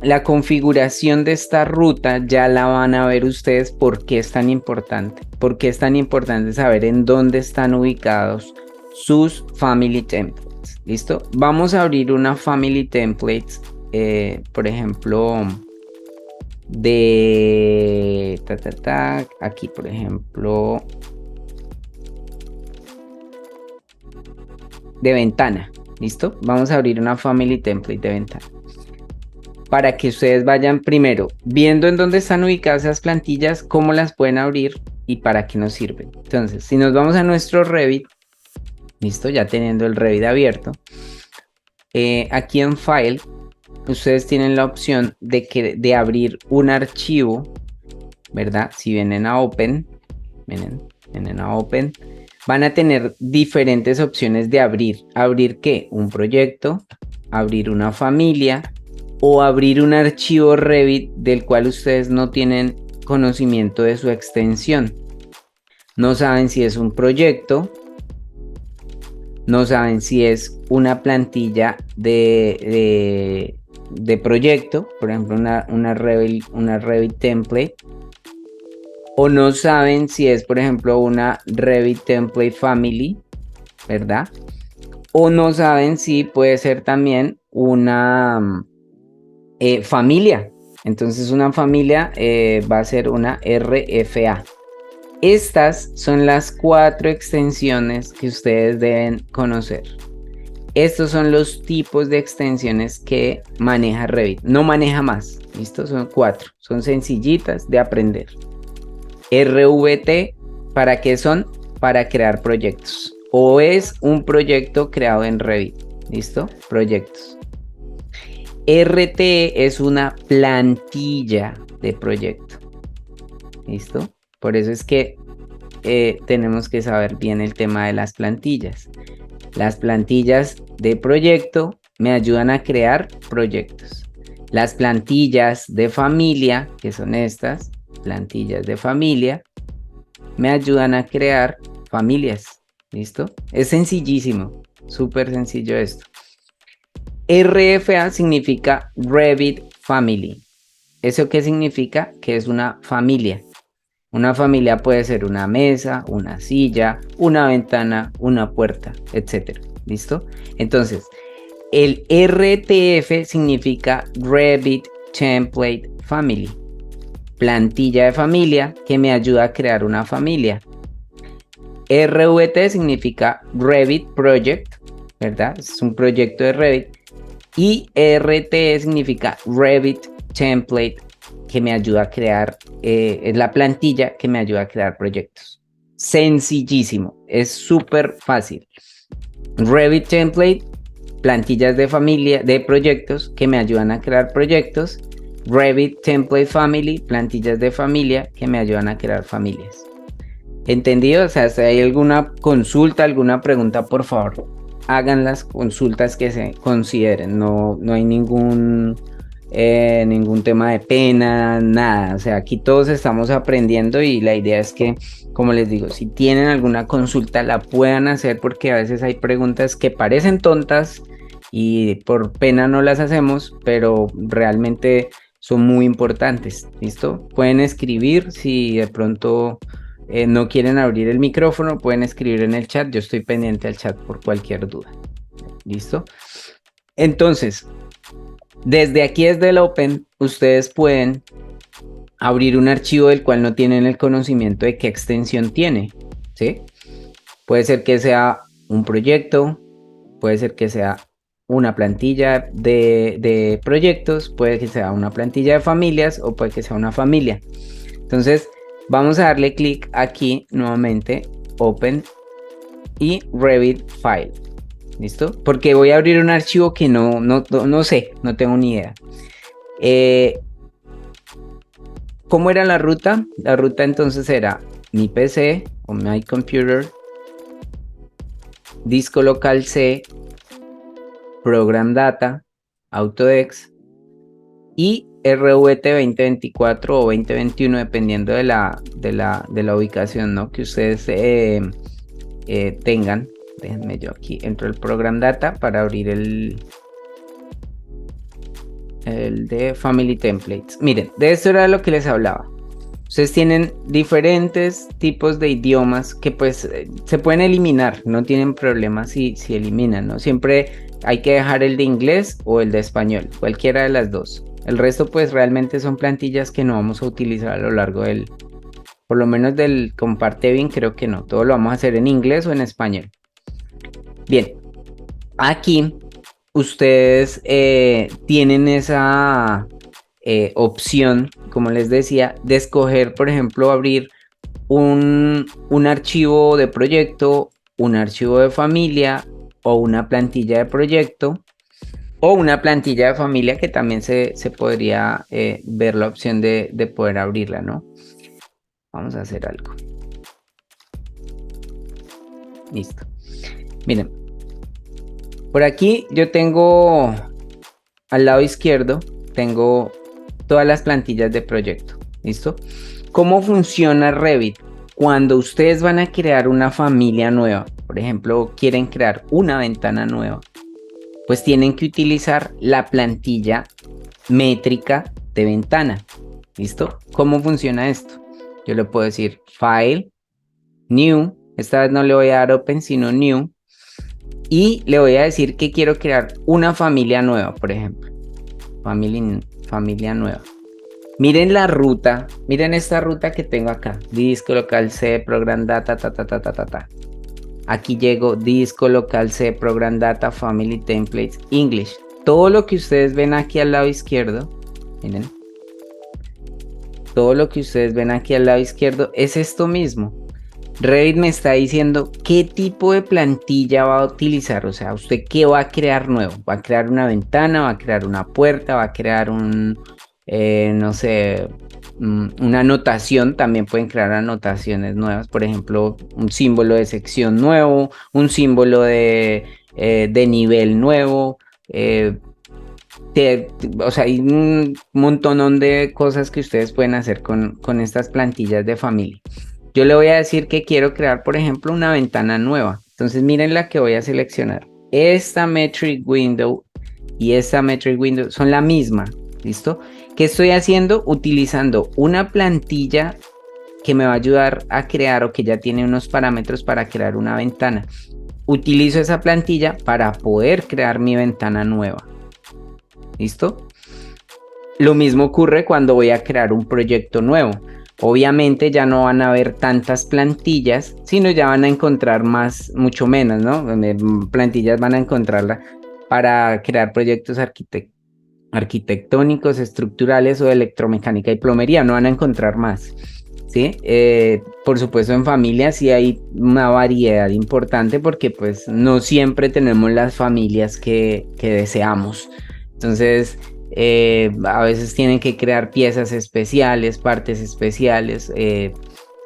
La configuración de esta ruta ya la van a ver ustedes por qué es tan importante. ¿Por qué es tan importante saber en dónde están ubicados sus Family Templates? ¿Listo? Vamos a abrir una Family Templates, por ejemplo, de... aquí, por ejemplo, de ventana. ¿Listo? Vamos a abrir una Family Template de ventana. Para que ustedes vayan primero viendo en dónde están ubicadas esas plantillas, cómo las pueden abrir y para qué nos sirven. Entonces, si nos vamos a nuestro Revit, listo, ya teniendo el Revit abierto, aquí en File, ustedes tienen la opción de abrir un archivo, ¿verdad? Si vienen a Open, vienen a Open, van a tener diferentes opciones de abrir. ¿Abrir qué? Un proyecto, abrir una familia, o abrir un archivo Revit del cual ustedes no tienen conocimiento de su extensión. No saben si es un proyecto, no saben si es una plantilla de proyecto, por ejemplo una Revit template, o no saben si es por ejemplo una Revit template family, ¿verdad? O no saben si puede ser también una familia. Entonces una familia va a ser una RFA. Estas son las 4 extensiones que ustedes deben conocer. Estos son los tipos de extensiones que maneja Revit. No maneja más. ¿Listo? Son 4. Son sencillitas de aprender. RVT, ¿para qué son? Para crear proyectos. O es un proyecto creado en Revit. ¿Listo? Proyectos. RT es una plantilla de proyecto. ¿listo? Por eso es que tenemos que saber bien el tema de las plantillas. Las plantillas de proyecto me ayudan a crear proyectos. Las plantillas de familia, que son estas, plantillas de familia, me ayudan a crear familias. ¿Listo? Es sencillísimo, súper sencillo esto. RFA significa Revit Family. ¿Eso qué significa? Que es una familia. Una familia puede ser una mesa, una silla, una ventana, una puerta, etc. ¿Listo? Entonces, el RTF significa Revit Template Family. Plantilla de familia que me ayuda a crear una familia. RVT significa Revit Project, ¿verdad? Es un proyecto de Revit. Y RTE significa Revit Template, que me ayuda a crear, es la plantilla que me ayuda a crear proyectos. Sencillísimo, es súper fácil. Revit Template, plantillas de familia, de proyectos que me ayudan a crear proyectos. Revit Template Family, plantillas de familia que me ayudan a crear familias. ¿Entendido? O sea, si hay alguna consulta, alguna pregunta, por favor, hagan las consultas que se consideren. No hay ningún tema de pena, nada. O sea, aquí todos estamos aprendiendo y la idea es que, como les digo, si tienen alguna consulta la puedan hacer, porque a veces hay preguntas que parecen tontas y por pena no las hacemos, pero realmente son muy importantes. ¿Listo? Pueden escribir si de pronto no quieren abrir el micrófono, pueden escribir en el chat. Yo estoy pendiente al chat por cualquier duda. ¿Listo? Entonces, desde aquí, desde el Open, ustedes pueden abrir un archivo del cual no tienen el conocimiento de qué extensión tiene, ¿sí? Puede ser que sea un proyecto, puede ser que sea una plantilla de proyectos, puede que sea una plantilla de familias o puede que sea una familia. Entonces, vamos a darle clic aquí nuevamente, Open y Revit File. ¿Listo? Porque voy a abrir un archivo que no sé, no tengo ni idea. ¿Cómo era la ruta? La ruta entonces era mi PC o my computer, disco local C, program data, Autodex y RVT 2024 o 2021 dependiendo de la ubicación, ¿no?, que ustedes tengan. Déjenme, yo aquí entro el program data para abrir el de Family Templates. Miren, de esto era lo que les hablaba. Ustedes tienen diferentes tipos de idiomas que pues se pueden eliminar, no tienen problema si eliminan, ¿no? Siempre hay que dejar el de inglés o el de español, cualquiera de las dos. El resto pues realmente son plantillas que no vamos a utilizar a lo largo por lo menos del comparte bien, creo que no. Todo lo vamos a hacer en inglés o en español. Bien, aquí ustedes tienen esa opción, como les decía, de escoger, por ejemplo, abrir un archivo de proyecto, un archivo de familia o una plantilla de proyecto o una plantilla de familia, que también se podría ver la opción de poder abrirla, ¿no? Vamos a hacer algo. Listo. Miren, por aquí yo tengo al lado izquierdo, tengo todas las plantillas de proyecto. ¿Listo? ¿Cómo funciona Revit? Cuando ustedes van a crear una familia nueva, por ejemplo, quieren crear una ventana nueva, pues tienen que utilizar la plantilla métrica de ventana. ¿Listo? ¿Cómo funciona esto? Yo le puedo decir File, New. Esta vez no le voy a dar Open, sino New. Y le voy a decir que quiero crear una familia nueva, por ejemplo. Familia nueva. Miren la ruta, miren esta ruta que tengo acá. Disco local C, program data, Aquí llego, disco local C, program data, family templates, English. Todo lo que ustedes ven aquí al lado izquierdo, miren. Todo lo que ustedes ven aquí al lado izquierdo es esto mismo. Revit me está diciendo qué tipo de plantilla va a utilizar. O sea, ¿usted qué va a crear nuevo? ¿Va a crear una ventana? ¿Va a crear una puerta? ¿Va a crear un no sé, una anotación, también pueden crear anotaciones nuevas, por ejemplo, un símbolo de sección nuevo, un símbolo de nivel nuevo. eh, o sea, hay un montón de cosas que ustedes pueden hacer con estas plantillas de familia. Yo le voy a decir que quiero crear, por ejemplo, una ventana nueva. Entonces miren la que voy a seleccionar. Esta metric window y esta metric window son la misma. ¿Listo? ¿Qué estoy haciendo? Utilizando una plantilla que me va a ayudar a crear o que ya tiene unos parámetros para crear una ventana. Utilizo esa plantilla para poder crear mi ventana nueva. ¿Listo? Lo mismo ocurre cuando voy a crear un proyecto nuevo. Obviamente ya no van a haber tantas plantillas, sino ya van a encontrar mucho menos, ¿no? Plantillas van a encontrarla para crear proyectos arquitectónicos, estructurales o de electromecánica y plomería, no van a encontrar más. ¿Sí? Por supuesto en familia sí hay una variedad importante porque pues no siempre tenemos las familias que deseamos. Entonces a veces tienen que crear piezas especiales, partes especiales.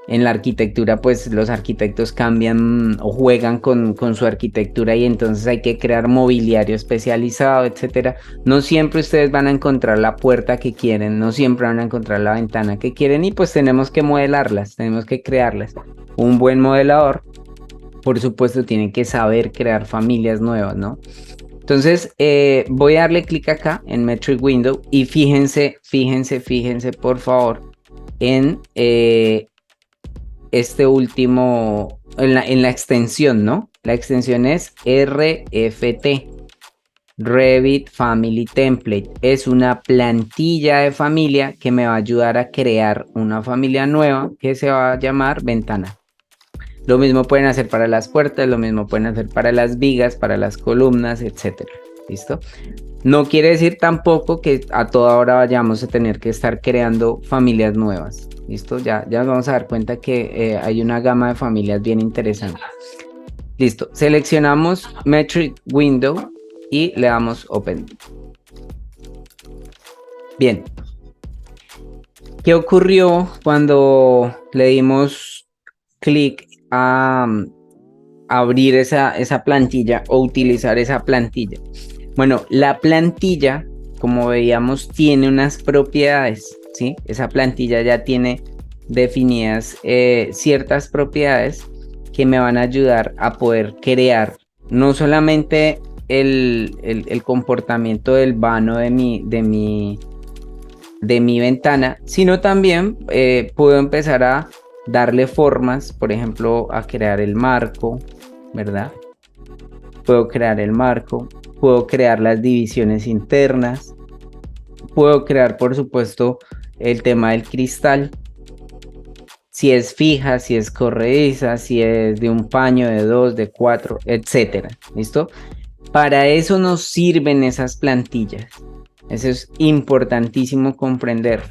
En la arquitectura pues los arquitectos cambian o juegan con su arquitectura y entonces hay que crear mobiliario especializado, etcétera. No siempre ustedes van a encontrar la puerta que quieren, no siempre van a encontrar la ventana que quieren y pues tenemos que modelarlas, tenemos que crearlas. Un buen modelador, por supuesto, tiene que saber crear familias nuevas, ¿no? Entonces voy a darle clic acá en Metric Window y fíjense por favor en este último, en la extensión, ¿no? La extensión es RFT, Revit Family Template. Es una plantilla de familia que me va a ayudar a crear una familia nueva que se va a llamar ventana. Lo mismo pueden hacer para las puertas, lo mismo pueden hacer para las vigas, para las columnas, etcétera. ¿Listo? No quiere decir tampoco que a toda hora vayamos a tener que estar creando familias nuevas. ¿Listo? Ya nos vamos a dar cuenta que hay una gama de familias bien interesante. Listo. Seleccionamos Metric Window y le damos Open. Bien. ¿Qué ocurrió cuando le dimos clic a abrir esa plantilla o utilizar esa plantilla? Bueno, la plantilla, como veíamos, tiene unas propiedades, ¿sí? Esa plantilla ya tiene definidas ciertas propiedades que me van a ayudar a poder crear no solamente el comportamiento del vano de mi ventana, sino también puedo empezar a darle formas, por ejemplo, a crear el marco, ¿verdad? Puedo crear el marco, puedo crear las divisiones internas, puedo crear, por supuesto, el tema del cristal, si es fija, si es corrediza, si es de un paño, de 2, de 4, etcétera. ¿Listo? Para eso nos sirven esas plantillas. Eso es importantísimo comprender.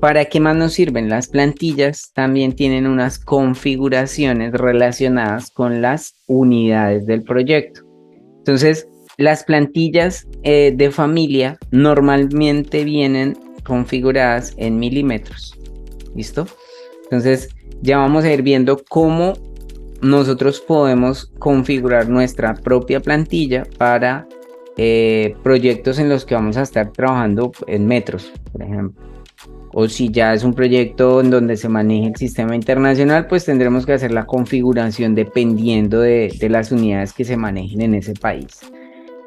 ¿Para qué más nos sirven? Las plantillas también tienen unas configuraciones relacionadas con las unidades del proyecto. Entonces, las plantillas de familia normalmente vienen configuradas en milímetros. ¿Listo? Entonces, ya vamos a ir viendo cómo nosotros podemos configurar nuestra propia plantilla para proyectos en los que vamos a estar trabajando en metros, por ejemplo. O si ya es un proyecto en donde se maneja el sistema internacional, pues tendremos que hacer la configuración dependiendo de las unidades que se manejen en ese país.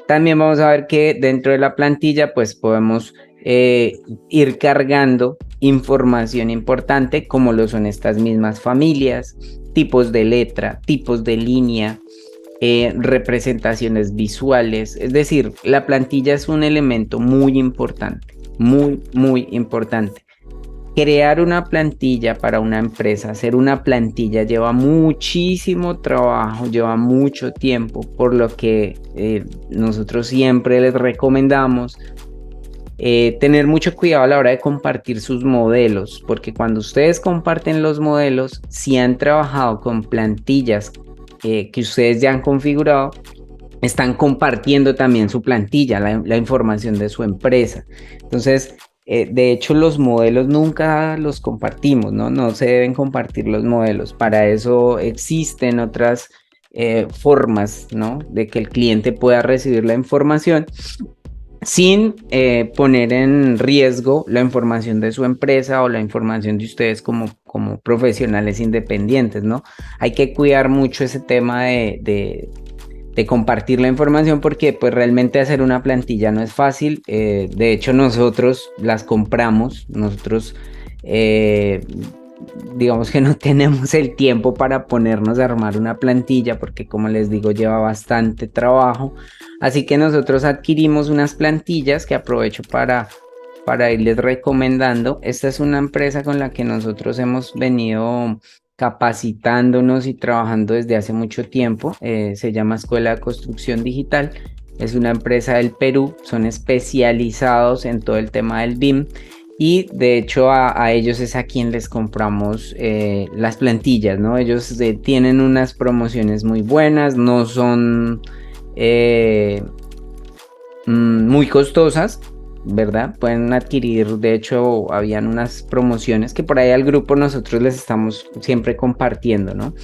También vamos a ver que dentro de la plantilla pues podemos ir cargando información importante como lo son estas mismas familias, tipos de letra, tipos de línea, representaciones visuales. Es decir, la plantilla es un elemento muy importante, muy importante. Crear una plantilla para una empresa, hacer una plantilla lleva muchísimo trabajo, lleva mucho tiempo, por lo que nosotros siempre les recomendamos tener mucho cuidado a la hora de compartir sus modelos, porque cuando ustedes comparten los modelos, si han trabajado con plantillas que ustedes ya han configurado, están compartiendo también su plantilla, la información de su empresa. Entonces, De hecho, los modelos nunca los compartimos, ¿no? No se deben compartir los modelos. Para eso existen otras formas, ¿no? De que el cliente pueda recibir la información sin poner en riesgo la información de su empresa o la información de ustedes como profesionales independientes, ¿no? Hay que cuidar mucho ese tema de compartir la información porque pues realmente hacer una plantilla no es fácil. De hecho nosotros las compramos, nosotros eh, digamos que no tenemos el tiempo para ponernos a armar una plantilla porque como les digo lleva bastante trabajo, así que nosotros adquirimos unas plantillas que aprovecho para irles recomendando. Esta es una empresa con la que nosotros hemos venido capacitándonos y trabajando desde hace mucho tiempo. Se llama Escuela de Construcción Digital. Es una empresa del Perú, son especializados en todo el tema del BIM y de hecho a ellos es a quien les compramos las plantillas, ¿no? Ellos tienen unas promociones muy buenas, no son eh, muy costosas, ¿verdad? Pueden adquirir, de hecho, habían unas promociones que por ahí al grupo nosotros les estamos siempre compartiendo, ¿no?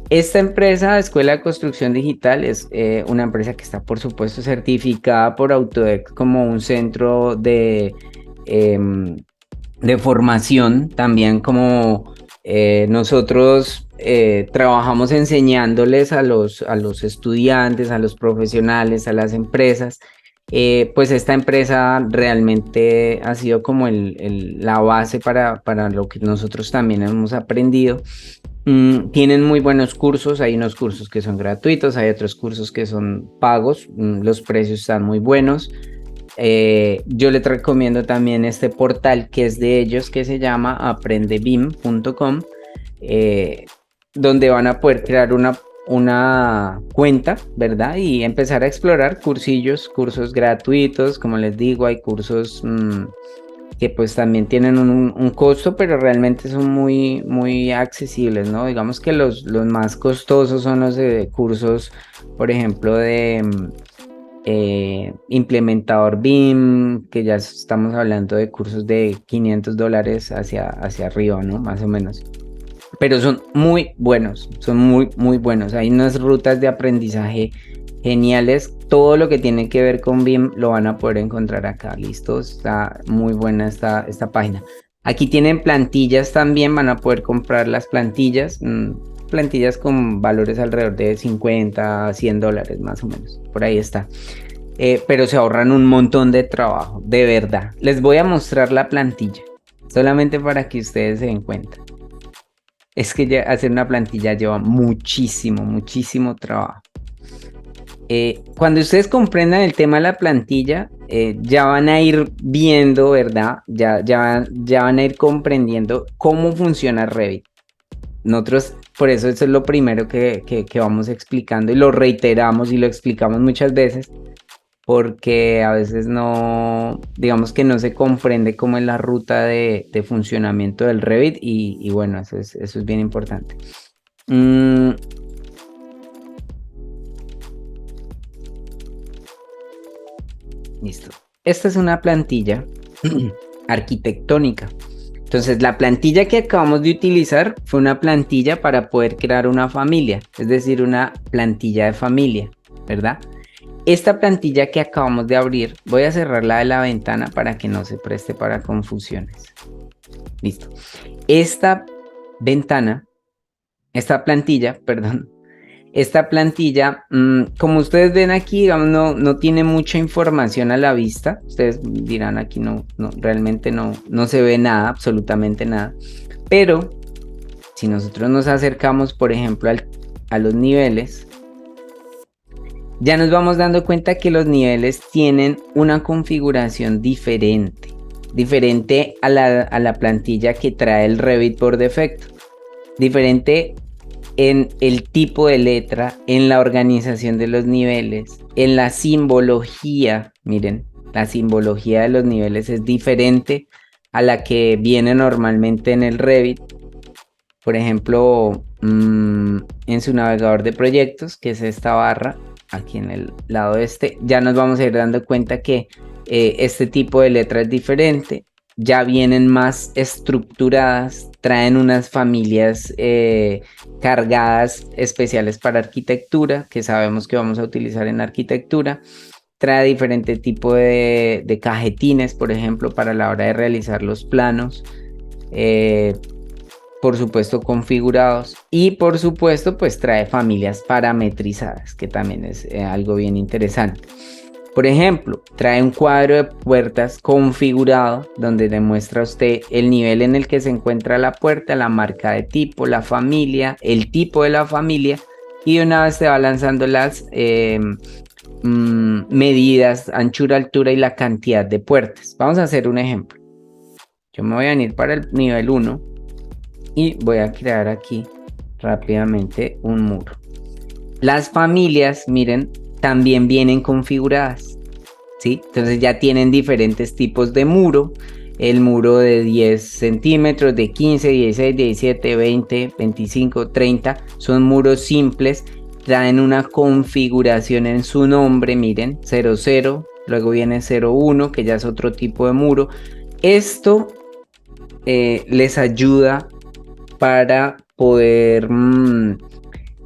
Esta empresa, Escuela de Construcción Digital, es una empresa que está, por supuesto, certificada por Autodesk como un centro em, de formación, también como nosotros trabajamos enseñándoles a los estudiantes, a los profesionales, a las empresas. Pues esta empresa realmente ha sido como la base para lo que nosotros también hemos aprendido. Tienen muy buenos cursos, hay unos cursos que son gratuitos, hay otros cursos que son pagos, los precios están muy buenos. Yo les recomiendo también este portal que es de ellos que se llama aprendebim.com, eh, donde van a poder crear una cuenta, ¿verdad? Y empezar a explorar cursos gratuitos, como les digo, hay cursos que pues también tienen un costo, pero realmente son muy accesibles, ¿no? Digamos que los más costosos son los de cursos, por ejemplo, de implementador BIM, que ya estamos hablando de cursos de $500 hacia arriba, ¿no? Más o menos. Pero son muy buenos, son muy buenos. Hay unas rutas de aprendizaje geniales. Todo lo que tiene que ver con BIM lo van a poder encontrar acá. Listo, está muy buena esta página. Aquí tienen plantillas también, van a poder comprar las plantillas. Plantillas con valores alrededor de 50 a $100 más o menos. Por ahí está. Pero se ahorran un montón de trabajo, de verdad. Les voy a mostrar la plantilla, solamente para que ustedes se den cuenta. Es que hacer una plantilla lleva muchísimo trabajo. Cuando ustedes comprendan el tema de la plantilla, ya van a ir viendo, ¿verdad? Ya van a ir comprendiendo cómo funciona Revit. Nosotros, por eso es lo primero que vamos explicando y lo reiteramos y lo explicamos muchas veces, porque a veces no, digamos que no se comprende cómo es la ruta de funcionamiento del Revit y bueno, eso es bien importante. Listo. Esta es una plantilla arquitectónica. Entonces, la plantilla que acabamos de utilizar fue una plantilla para poder crear una familia, es decir, una plantilla de familia, ¿verdad? Esta plantilla que acabamos de abrir, voy a cerrarla de la ventana para que no se preste para confusiones. Listo. Esta ventana, esta plantilla, perdón, esta plantilla, como ustedes ven aquí, digamos, no tiene mucha información a la vista. Ustedes dirán aquí realmente no se ve nada, absolutamente nada. Pero si nosotros nos acercamos, por ejemplo, a los niveles, ya nos vamos dando cuenta que los niveles tienen una configuración diferente a la plantilla que trae el Revit por defecto, diferente en el tipo de letra, en la organización de los niveles, en la simbología. Miren, la simbología de los niveles es diferente a la que viene normalmente en el Revit. Por ejemplo, en su navegador de proyectos, que es esta barra, aquí en el lado este, ya nos vamos a ir dando cuenta que este tipo de letra es diferente. ya vienen más estructuradas, traen unas familias cargadas especiales para arquitectura, que sabemos que vamos a utilizar en arquitectura. Trae diferente tipo de cajetines, por ejemplo, para la hora de realizar los planos. Por supuesto configurados, y por supuesto pues trae familias parametrizadas, que también es algo bien interesante. Por ejemplo, trae un cuadro de puertas configurado donde demuestra a usted el nivel en el que se encuentra la puerta, la marca de tipo, la familia, el tipo de la familia, y una vez te va lanzando las medidas, anchura, altura y la cantidad de puertas. Vamos a hacer un ejemplo. Yo me voy a ir para el nivel 1 y voy a crear aquí rápidamente un muro. Las familias, miren, también vienen configuradas, ¿sí? Entonces ya tienen diferentes tipos de muro. El muro de 10 centímetros, de 15, 16, 17, 20, 25, 30. Son muros simples. Traen una configuración en su nombre, miren, 00. Luego viene 01, que ya es otro tipo de muro. Esto les ayuda para poder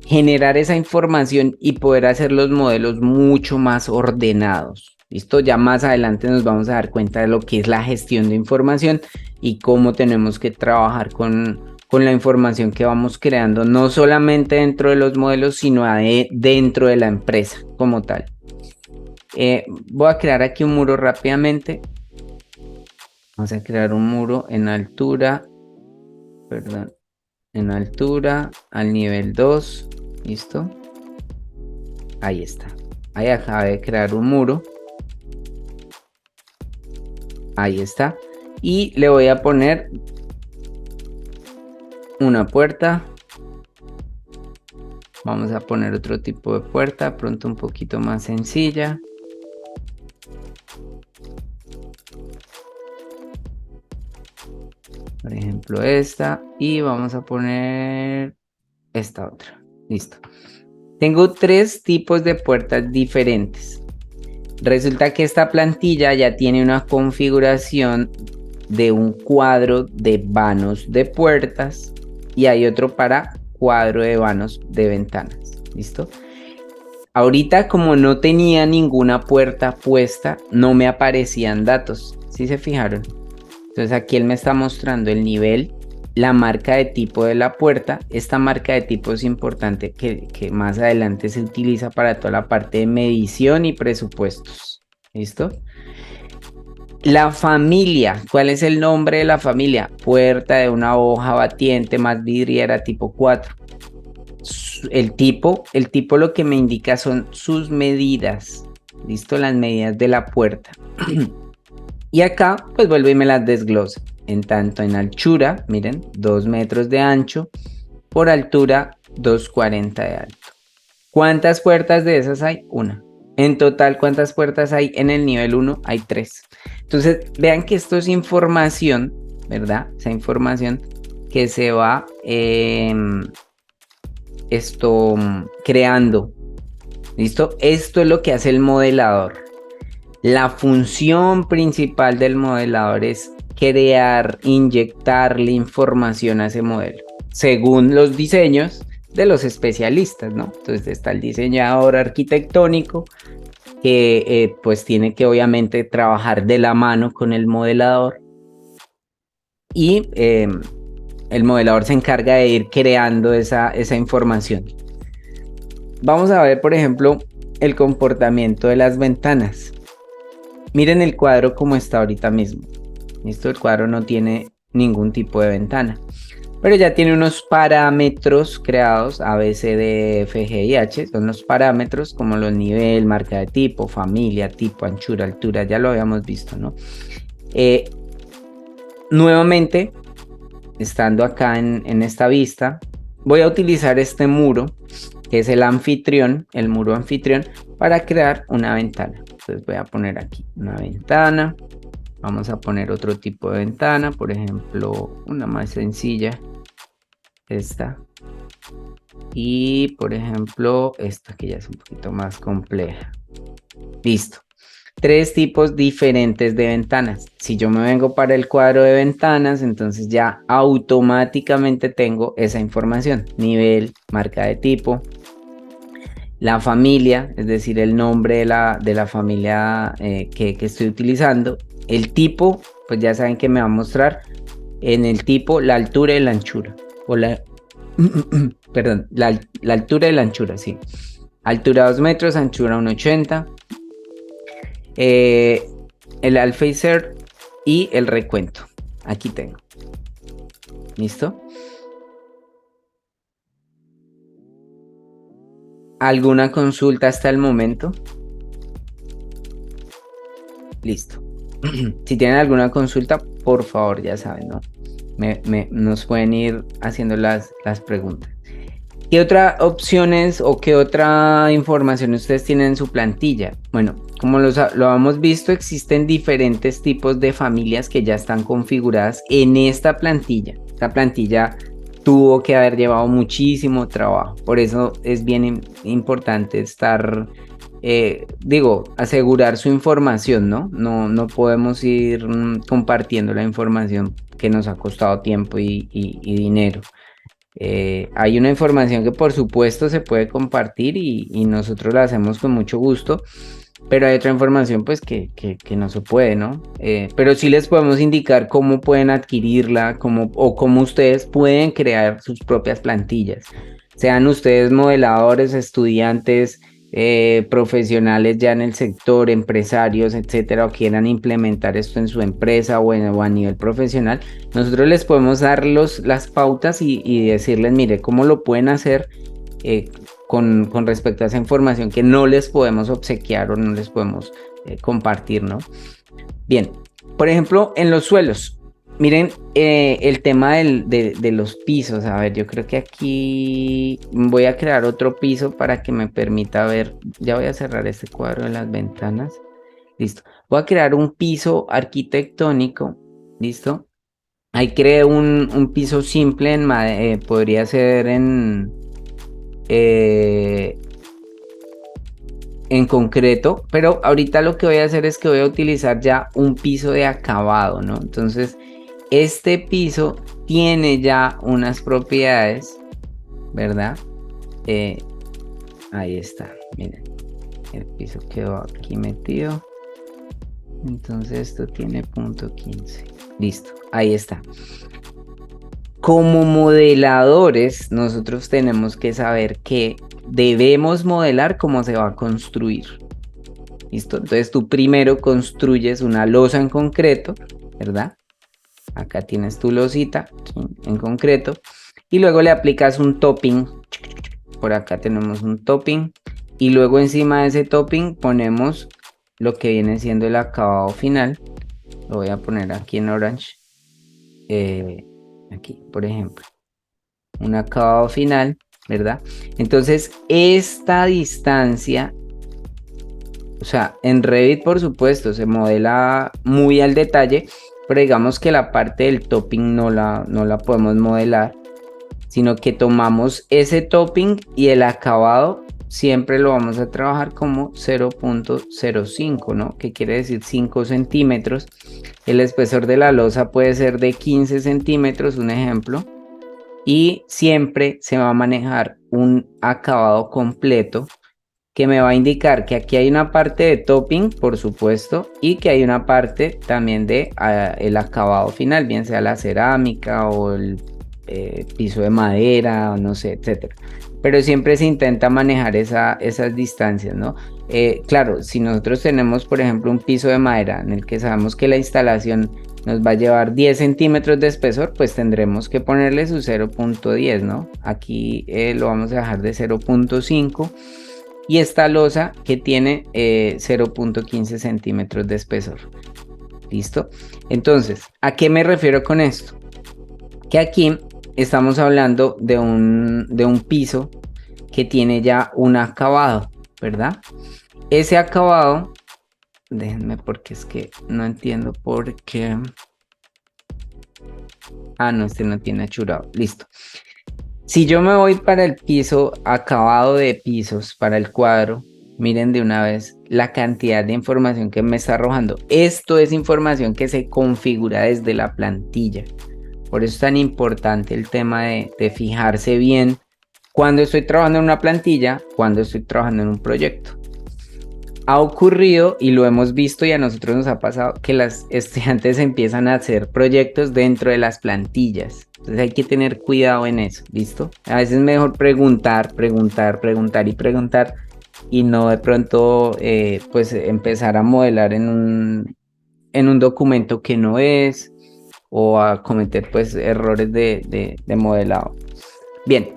generar esa información y poder hacer los modelos mucho más ordenados. ¿Listo? Ya más adelante nos vamos a dar cuenta de lo que es la gestión de información y cómo tenemos que trabajar con la información que vamos creando, no solamente dentro de los modelos, sino dentro de la empresa como tal. Voy a crear aquí un muro rápidamente. Vamos a crear un muro en altura, perdón, en altura al nivel 2. ¿Listo? Ahí está. Ahí acabé de crear un muro. Ahí está. Y le voy a poner una puerta. Vamos a poner otro tipo de puerta, pronto un poquito más sencilla. Por ejemplo esta. Y vamos a poner esta otra. Listo. Tengo 3 tipos de puertas diferentes. Resulta que esta plantilla ya tiene una configuración de un cuadro de vanos de puertas y hay otro para cuadro de vanos de ventanas. ¿Listo? Ahorita, como no tenía ninguna puerta puesta, no me aparecían datos. ¿Sí se fijaron? Entonces aquí él me está mostrando el nivel, la marca de tipo de la puerta. Esta marca de tipo es importante que más adelante se utiliza para toda la parte de medición y presupuestos. ¿Listo? La familia, ¿cuál es el nombre de la familia? Puerta de una hoja batiente más vidriera tipo 4. El tipo lo que me indica son sus medidas. ¿Listo? Las medidas de la puerta. Y acá pues vuelvo y me las desglosa. En tanto en anchura, miren, 2 metros de ancho, por altura 2,40 de alto. ¿Cuántas puertas de esas hay? Una. En total, ¿cuántas puertas hay en el nivel 1? Hay 3. Entonces, vean que esto es información, ¿verdad? Esa información que se va creando. ¿Listo? Esto es lo que hace el modelador. La función principal del modelador es crear, inyectarle información a ese modelo, según los diseños de los especialistas, ¿no? Entonces está el diseñador arquitectónico que pues tiene que obviamente trabajar de la mano con el modelador y el modelador se encarga de ir creando esa información. Vamos a ver, por ejemplo, el comportamiento de las ventanas. Miren el cuadro como está ahorita mismo. Esto, el cuadro no tiene ningún tipo de ventana, pero ya tiene unos parámetros creados, A, B, C, D, F, G y H. Son los parámetros como los nivel, marca de tipo, familia, tipo, anchura, altura. Ya lo habíamos visto, ¿no? Nuevamente, estando acá en esta vista, voy a utilizar este muro, que es el anfitrión, el muro anfitrión, para crear una ventana. Entonces voy a poner aquí una ventana. Vamos a poner otro tipo de ventana, por ejemplo, una más sencilla, esta. Y por ejemplo, esta que ya es un poquito más compleja. Listo. tres tipos diferentes de ventanas. Si yo me vengo para el cuadro de ventanas, entonces ya automáticamente tengo esa información: nivel, marca de tipo, la familia, es decir, el nombre de la familia que estoy utilizando, el tipo, pues ya saben que me va a mostrar en el tipo la altura y la anchura, o la, perdón, la altura y la anchura, sí. Altura 2 metros, anchura 1,80, eh, el alphacer y el recuento. Aquí tengo. ¿Listo? ¿Alguna consulta hasta el momento? Listo. Si tienen alguna consulta, por favor, ya saben, ¿no? Nos pueden ir haciendo las preguntas. ¿Qué otras opciones o qué otra información ustedes tienen en su plantilla? Bueno, como lo hemos visto, existen diferentes tipos de familias que ya están configuradas en esta plantilla. Esta plantilla tuvo que haber llevado muchísimo trabajo. Por eso es bien importante estar, asegurar su información, ¿no? No podemos ir compartiendo la información que nos ha costado tiempo y dinero. Hay una información que por supuesto se puede compartir y nosotros la hacemos con mucho gusto, pero hay otra información pues que no se puede, ¿no? Pero sí les podemos indicar cómo pueden adquirirla, o cómo ustedes pueden crear sus propias plantillas. Sean ustedes modeladores, estudiantes, profesionales ya en el sector, empresarios, etcétera, o quieran implementar esto en su empresa o a nivel profesional, nosotros les podemos dar las pautas y decirles, mire, cómo lo pueden hacer con respecto a esa información que no les podemos obsequiar o no les podemos compartir, ¿no? Bien, por ejemplo, en los suelos, miren el tema de los pisos. A ver, yo creo que aquí voy a crear otro piso para que me permita ver. Ya voy a cerrar este cuadro de las ventanas. Listo. Voy a crear un piso arquitectónico. Listo. Ahí creé un piso simple podría ser eh, en concreto, pero ahorita lo que voy a hacer es que voy a utilizar ya un piso de acabado, ¿no? Entonces, este piso tiene ya unas propiedades, ¿verdad? Ahí está, miren, el piso quedó aquí metido. Entonces esto tiene punto 15. Listo, ahí está. Como modeladores, nosotros tenemos que saber que debemos modelar cómo se va a construir. ¿Listo? Entonces tú primero construyes una losa en concreto, ¿verdad? Acá tienes tu losita en concreto. Y luego le aplicas un topping. Por acá tenemos un topping. Y luego encima de ese topping ponemos lo que viene siendo el acabado final. Lo voy a poner aquí en orange. Aquí, por ejemplo. Un acabado final, ¿verdad? Entonces, esta distancia, o sea, en Revit, por supuesto, se modela muy al detalle, pero digamos que la parte del topping no la podemos modelar, sino que tomamos ese topping y el acabado siempre lo vamos a trabajar como 0,05, ¿no? Que quiere decir 5 centímetros. El espesor de la losa puede ser de 15 centímetros, un ejemplo. Y siempre se va a manejar un acabado completo que me va a indicar que aquí hay una parte de topping, por supuesto, y que hay una parte también de el acabado final, bien sea la cerámica o el piso de madera, o no sé, etcétera. Pero siempre se intenta manejar esas distancias, ¿no? Claro, si nosotros tenemos, por ejemplo, un piso de madera en el que sabemos que la instalación nos va a llevar 10 centímetros de espesor, pues tendremos que ponerle su 0,10, ¿no? Aquí lo vamos a dejar de 0,5. Y esta losa que tiene 0,15 centímetros de espesor. ¿Listo? Entonces, ¿a qué me refiero con esto? Que aquí estamos hablando de un piso que tiene ya un acabado, ¿verdad? Ese acabado, déjenme porque es que no entiendo por qué. Ah, no, este no tiene achurado. Listo. Si yo me voy para el piso, acabado de pisos, para el cuadro, Miren de una vez la cantidad de información que me está arrojando. Esto es información que se configura desde la plantilla. Por eso es tan importante el tema de fijarse bien cuando estoy trabajando en una plantilla, cuando estoy trabajando en un proyecto. Ha ocurrido y lo hemos visto y a nosotros nos ha pasado que las estudiantes empiezan a hacer proyectos dentro de las plantillas. Entonces hay que tener cuidado en eso, ¿listo? A veces es mejor preguntar y no de pronto pues empezar a modelar en un documento que no es o a cometer pues errores de modelado. Bien,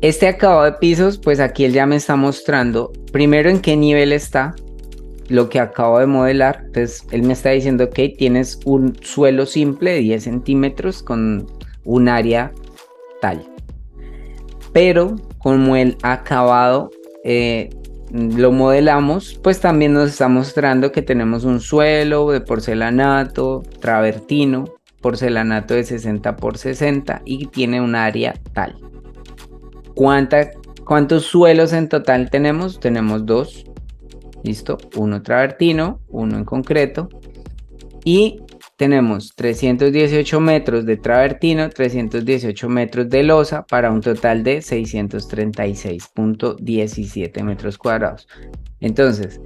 este acabado de pisos, pues aquí él ya me está mostrando primero en qué nivel está lo que acabo de modelar. Entonces él me está diciendo que tienes un suelo simple de 10 centímetros con un área tal. Pero como el acabado lo modelamos, pues también nos está mostrando que tenemos un suelo de porcelanato, travertino, porcelanato de 60 por 60 y tiene un área tal. ¿Cuántos suelos en total tenemos? Tenemos dos. Listo, uno travertino, uno en concreto. Y tenemos 318 metros de travertino, 318 metros de losa para un total de 636.17 metros cuadrados. Entonces,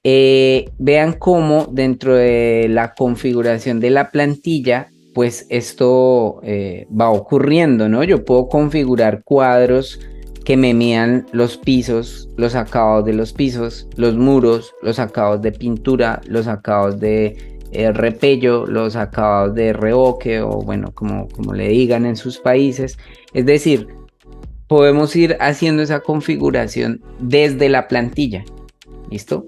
vean cómo dentro de la configuración de la plantilla, pues esto va ocurriendo, ¿no? Yo puedo configurar cuadros que me midan los pisos, los acabados de los pisos, los muros, los acabados de pintura, los acabados de repello, los acabados de revoque o bueno, como le digan en sus países. Es decir, podemos ir haciendo esa configuración desde la plantilla. ¿Listo?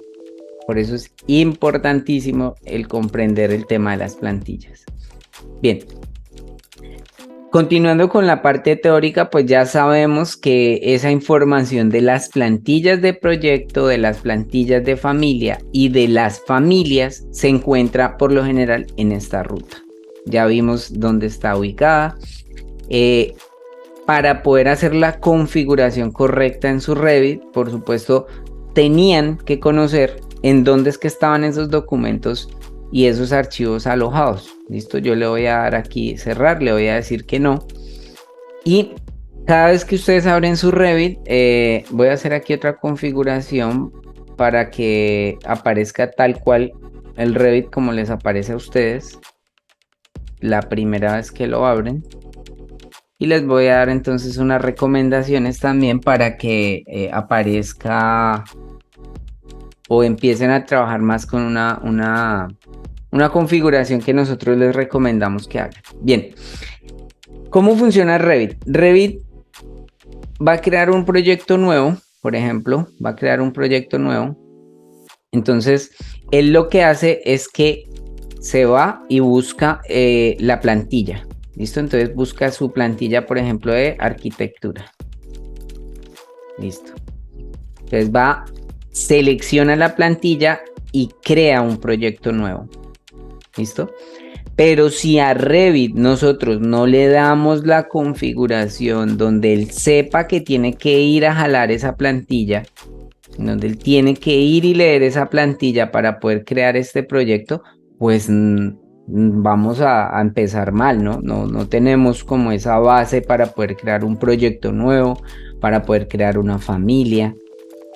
Por eso es importantísimo el comprender el tema de las plantillas. Bien. Continuando con la parte teórica, pues ya sabemos que esa información de las plantillas de proyecto, de las plantillas de familia y de las familias se encuentra por lo general en esta ruta. Ya vimos dónde está ubicada. Para poder hacer la configuración correcta en su Revit, por supuesto, tenían que conocer en dónde es que estaban esos documentos y esos archivos alojados. Listo, yo le voy a dar aquí cerrar, le voy a decir que no. Y cada vez que ustedes abren su Revit, voy a hacer aquí otra configuración para que aparezca tal cual el Revit como les aparece a ustedes la primera vez que lo abren. Y les voy a dar entonces unas recomendaciones también para que aparezca o empiecen a trabajar más con una configuración que nosotros les recomendamos que hagan. Bien, ¿cómo funciona Revit? Revit va a crear un proyecto nuevo, por ejemplo, va a crear un proyecto nuevo. Entonces, él lo que hace es que se va y busca la plantilla. ¿Listo? Entonces busca su plantilla, por ejemplo, de arquitectura. Listo. Entonces va, selecciona la plantilla y crea un proyecto nuevo. ¿Listo? Pero si a Revit nosotros no le damos la configuración donde él sepa que tiene que ir a jalar esa plantilla, donde él tiene que ir y leer esa plantilla para poder crear este proyecto, pues vamos a empezar mal, ¿no? No tenemos como esa base para poder crear un proyecto nuevo, para poder crear una familia.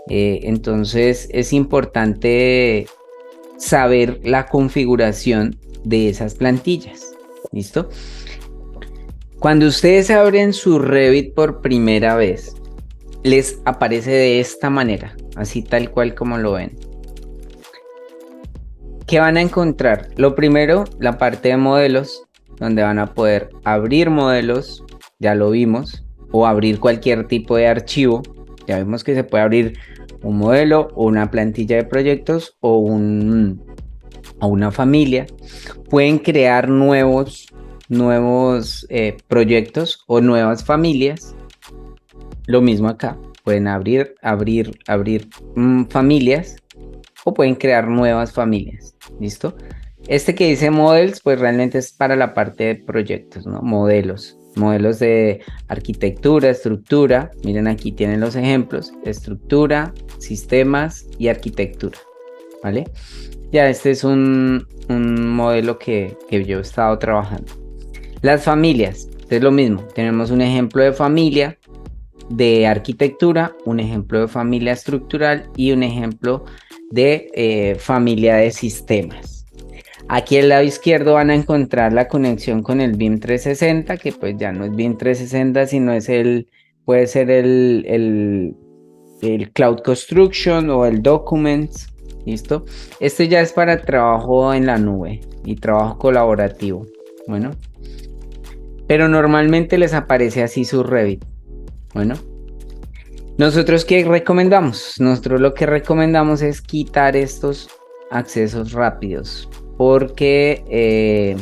Entonces es importante saber la configuración de esas plantillas. ¿Listo? Cuando ustedes abren su Revit por primera vez, les aparece de esta manera, así tal cual como lo ven. ¿Qué van a encontrar? Lo primero, la parte de modelos, donde van a poder abrir modelos, ya lo vimos, o abrir cualquier tipo de archivo. Ya vimos que se puede abrir un modelo o una plantilla de proyectos o una familia. Pueden crear nuevos proyectos o nuevas familias. Lo mismo acá, pueden abrir familias o pueden crear nuevas familias. ¿Listo? Este que dice models, pues realmente es para la parte de proyectos, ¿no? Modelos. Modelos de arquitectura, estructura. Miren, aquí tienen los ejemplos: estructura, sistemas y arquitectura, ¿vale? Ya este es un modelo que yo he estado trabajando. Las familias, es lo mismo. Tenemos un ejemplo de familia de arquitectura, un ejemplo de familia estructural y un ejemplo de familia de sistemas. Aquí al lado izquierdo van a encontrar la conexión con el BIM 360, que pues ya no es BIM 360, sino es puede ser el Cloud Construction o el Documents. ¿Listo? Este ya es para trabajo en la nube y trabajo colaborativo. Bueno, pero normalmente les aparece así su Revit. Bueno, ¿nosotros qué recomendamos? Nosotros lo que recomendamos es quitar estos accesos rápidos, porque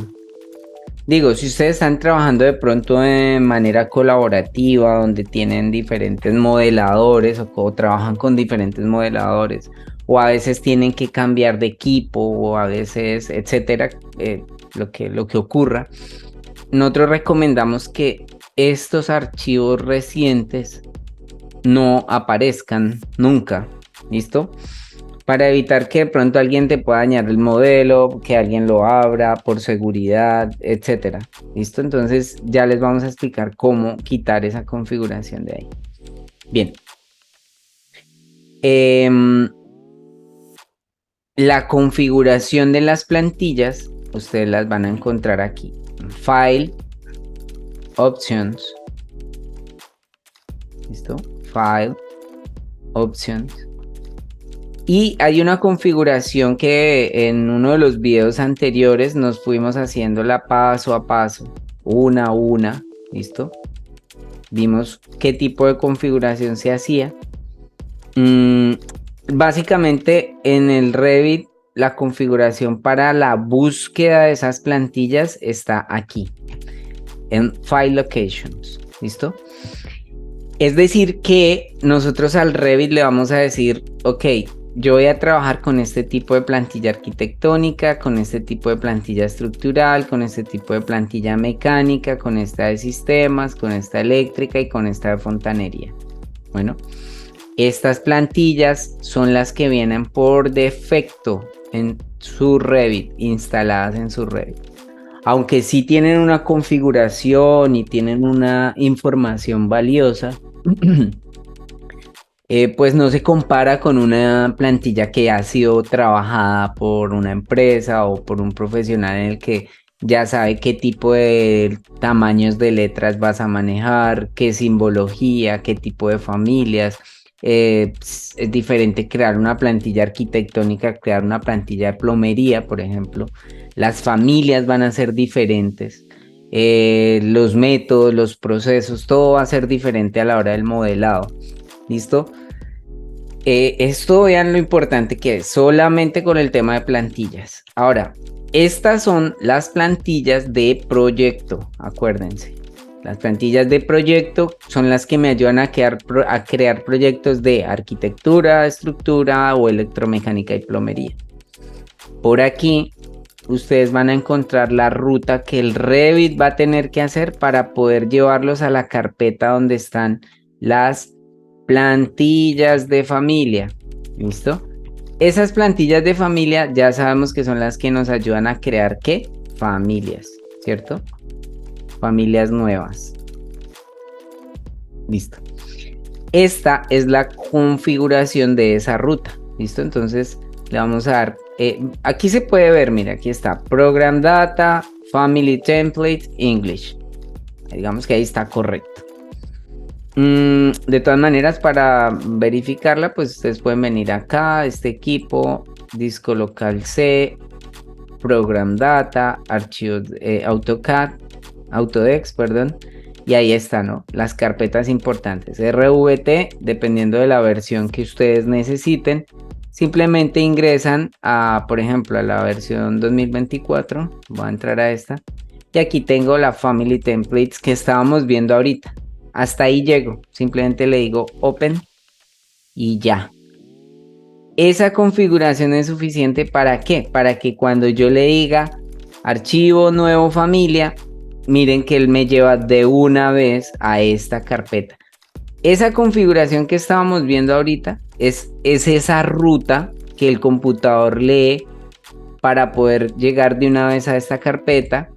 digo, si ustedes están trabajando de pronto de manera colaborativa, donde tienen diferentes modeladores o trabajan con diferentes modeladores, o a veces tienen que cambiar de equipo, o a veces, etcétera, lo que ocurra, nosotros recomendamos que estos archivos recientes no aparezcan nunca, ¿listo? Para evitar que de pronto alguien te pueda dañar el modelo, que alguien lo abra por seguridad, etcétera. ¿Listo? Entonces ya les vamos a explicar cómo quitar esa configuración de ahí. Bien. La configuración de las plantillas, ustedes las van a encontrar aquí. File, Options. ¿Listo? File, Options. Y hay una configuración que en uno de los videos anteriores nos fuimos haciéndola paso a paso, una a una, ¿listo? Vimos qué tipo de configuración se hacía. Básicamente en el Revit la configuración para la búsqueda de esas plantillas está aquí, en File Locations, ¿listo? Es decir que nosotros al Revit le vamos a decir, ok, yo voy a trabajar con este tipo de plantilla arquitectónica, con este tipo de plantilla estructural, con este tipo de plantilla mecánica, con esta de sistemas, con esta eléctrica y con esta de fontanería. Bueno, estas plantillas son las que vienen por defecto en su Revit, instaladas en su Revit. Aunque sí tienen una configuración y tienen una información valiosa, pues no se compara con una plantilla que ha sido trabajada por una empresa o por un profesional en el que ya sabe qué tipo de tamaños de letras vas a manejar, qué simbología, qué tipo de familias. Es diferente crear una plantilla arquitectónica, crear una plantilla de plomería, por ejemplo. Las familias van a ser diferentes. Los métodos, los procesos, todo va a ser diferente a la hora del modelado. ¿Listo? Esto vean lo importante que es solamente con el tema de plantillas. Ahora, estas son las plantillas de proyecto, acuérdense. Las plantillas de proyecto son las que me ayudan a crear proyectos de arquitectura, estructura o electromecánica y plomería. Por aquí, ustedes van a encontrar la ruta que el Revit va a tener que hacer para poder llevarlos a la carpeta donde están las plantillas de familia. ¿Listo? Esas plantillas de familia ya sabemos que son las que nos ayudan a crear ¿qué? Familias, ¿cierto? Familias nuevas. Listo. Esta es la configuración de esa ruta. ¿Listo? Entonces le vamos a dar. Aquí se puede ver, mira, aquí está Program Data, Family Template, English. Digamos que ahí está correcto. De todas maneras, para verificarla, pues ustedes pueden venir acá, este equipo, disco local C, Program Data, archivos AutoCAD, Autodex, perdón, y ahí están, ¿no? Las carpetas importantes. RVT, dependiendo de la versión que ustedes necesiten, simplemente ingresan a, por ejemplo, a la versión 2024, voy a entrar a esta, y aquí tengo la Family Templates que estábamos viendo ahorita. Hasta ahí llego, simplemente le digo Open y ya. Esa configuración es suficiente ¿para qué? Para que cuando yo le diga archivo nuevo familia, miren que él me lleva de una vez a esta carpeta. Esa configuración que estábamos viendo ahorita es esa ruta que el computador lee para poder llegar de una vez a esta carpeta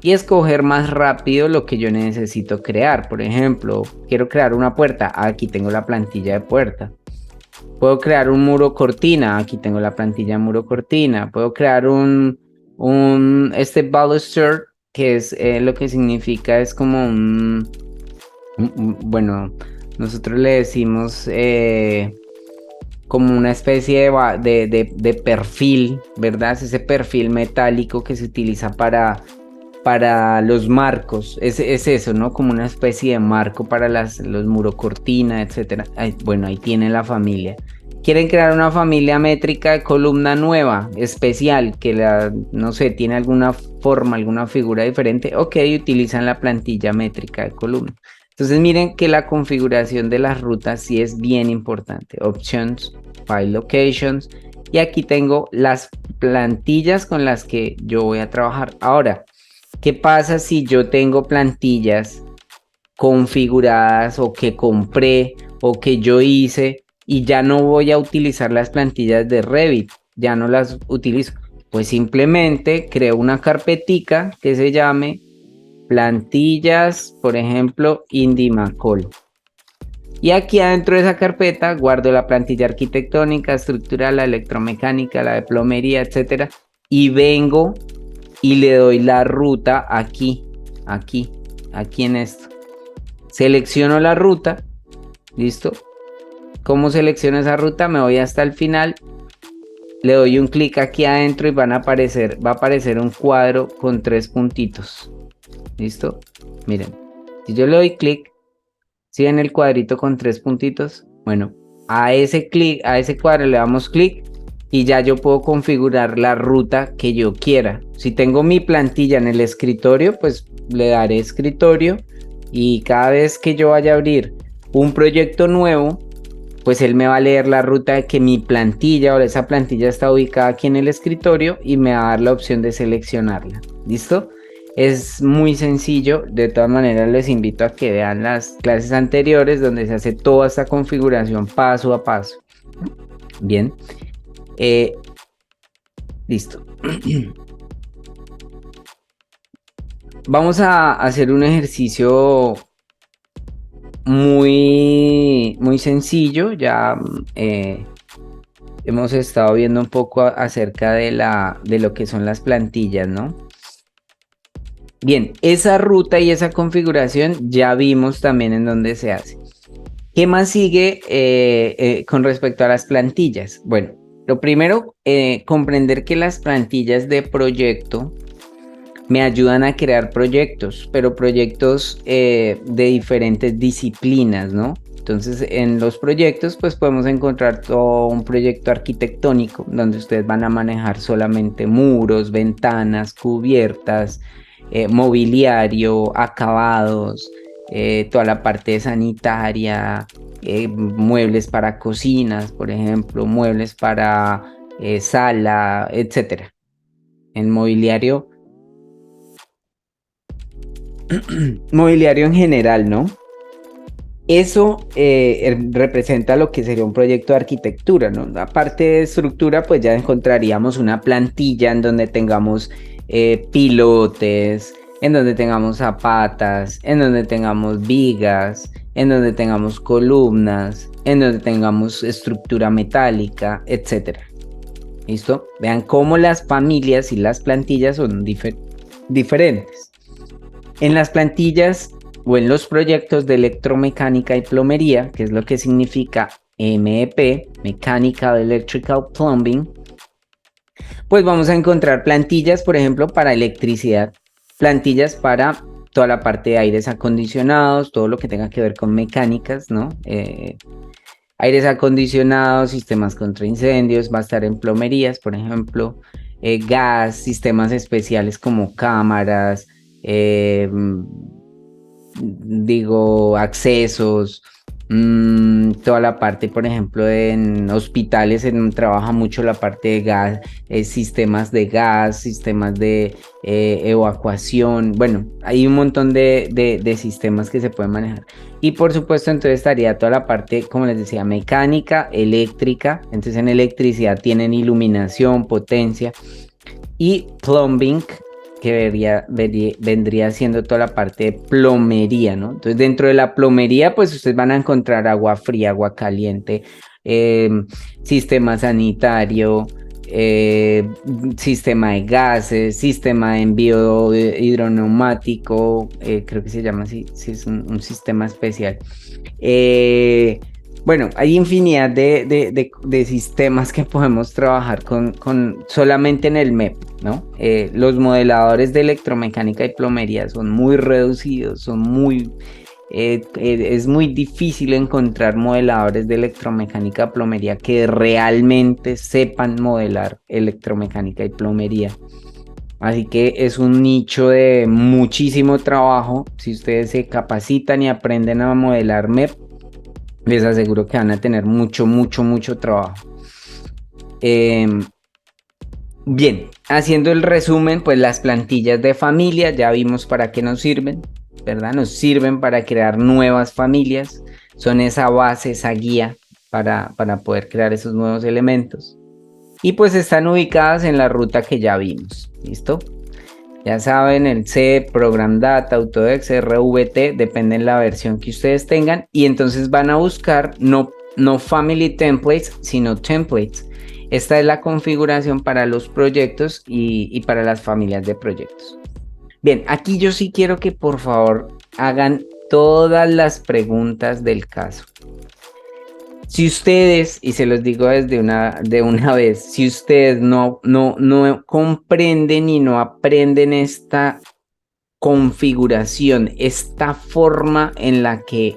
y escoger más rápido lo que yo necesito crear. Por ejemplo, quiero crear una puerta. Aquí tengo la plantilla de puerta. Puedo crear un muro cortina. Aquí tengo la plantilla de muro cortina. Puedo crear este baluster, que es lo que significa, es como bueno, nosotros le decimos como una especie de perfil, ¿verdad? Es ese perfil metálico que se utiliza para los marcos. Es eso, ¿no? Como una especie de marco para los murocortina, etc. Bueno, ahí tienen la familia. Quieren crear una familia métrica de columna nueva, especial, que no sé, tiene alguna forma, alguna figura diferente. Ok, utilizan la plantilla métrica de columna. Entonces miren que la configuración de las rutas sí es bien importante. Options, File Locations. Y aquí tengo las plantillas con las que yo voy a trabajar. Ahora, ¿qué pasa si yo tengo plantillas configuradas o que compré o que yo hice y ya no voy a utilizar las plantillas de Revit? Ya no las utilizo. Pues simplemente creo una carpetica que se llame plantillas, por ejemplo, IndyMacol. Y aquí adentro de esa carpeta guardo la plantilla arquitectónica, estructural, la electromecánica, la de plomería, etcétera. Y vengo y le doy la ruta aquí en esto. Selecciono la ruta, ¿listo? ¿Cómo selecciono esa ruta? Me voy hasta el final, le doy un clic aquí adentro y va a aparecer un cuadro con 3 puntitos. ¿Listo? Miren, si yo le doy clic, ¿sí ven el cuadrito con 3 puntitos? Bueno, a ese cuadro le damos clic y ya yo puedo configurar la ruta que yo quiera. Si tengo mi plantilla en el escritorio, pues le daré escritorio y cada vez que yo vaya a abrir un proyecto nuevo, pues él me va a leer la ruta de que mi plantilla o esa plantilla está ubicada aquí en el escritorio y me va a dar la opción de seleccionarla. ¿Listo? Es muy sencillo. De todas maneras les invito a que vean las clases anteriores donde se hace toda esta configuración paso a paso. Bien. Listo. Vamos a hacer un ejercicio muy sencillo. Ya hemos estado viendo un poco acerca de lo que son las plantillas, ¿no? Bien, esa ruta y esa configuración ya vimos también en dónde se hace. ¿Qué más sigue con respecto a las plantillas? Bueno, lo primero, comprender que las plantillas de proyecto me ayudan a crear proyectos, pero proyectos de diferentes disciplinas, ¿no? Entonces, en los proyectos, pues podemos encontrar todo un proyecto arquitectónico, donde ustedes van a manejar solamente muros, ventanas, cubiertas, mobiliario, acabados, toda la parte sanitaria, muebles para cocinas, por ejemplo, muebles para sala, etcétera. En mobiliario mobiliario en general, ¿no? Eso representa lo que sería un proyecto de arquitectura, ¿no? Aparte de estructura, pues ya encontraríamos una plantilla en donde tengamos pilotes, en donde tengamos zapatas, en donde tengamos vigas, en donde tengamos columnas, en donde tengamos estructura metálica, etc. ¿Listo? Vean cómo las familias y las plantillas son diferentes. En las plantillas o en los proyectos de electromecánica y plomería, que es lo que significa MEP, Mechanical Electrical Plumbing, pues vamos a encontrar plantillas, por ejemplo, para electricidad, plantillas para toda la parte de aires acondicionados, todo lo que tenga que ver con mecánicas, ¿no? Aires acondicionados, sistemas contra incendios, va a estar en plomerías, por ejemplo, gas, sistemas especiales como cámaras, accesos, Toda la parte, por ejemplo, en hospitales trabaja mucho la parte de gas, sistemas de gas, sistemas de evacuación. Bueno, hay un montón de sistemas que se pueden manejar. Y por supuesto, entonces estaría toda la parte, como les decía, mecánica, eléctrica. Entonces en electricidad tienen iluminación, potencia y plumbing, que vendría siendo toda la parte de plomería, ¿no? Entonces, dentro de la plomería, pues ustedes van a encontrar agua fría, agua caliente, eh, sistema sanitario, sistema de gases, sistema de envío hidroneumático, creo que se llama así, sí, es un sistema especial. Eh, bueno, hay infinidad de sistemas que podemos trabajar con solamente en el MEP, ¿no? Los modeladores de electromecánica y plomería son muy reducidos, es muy difícil encontrar modeladores de electromecánica y plomería que realmente sepan modelar electromecánica y plomería. Así que es un nicho de muchísimo trabajo. Si ustedes se capacitan y aprenden a modelar MEP, les aseguro que van a tener mucho trabajo. Bien, haciendo el resumen, pues las plantillas de familia ya vimos para qué nos sirven, ¿verdad? Nos sirven para crear nuevas familias, son esa base, esa guía para poder crear esos nuevos elementos. Y pues están ubicadas en la ruta que ya vimos, ¿listo? Ya saben, el C, Program Data, Autodex, RVT, depende de la versión que ustedes tengan. Y entonces van a buscar no Family Templates, sino Templates. Esta es la configuración para los proyectos y para las familias de proyectos. Bien, aquí yo sí quiero que por favor hagan todas las preguntas del caso. Si ustedes, y se los digo de una vez, si ustedes no comprenden y no aprenden esta configuración, esta forma en la que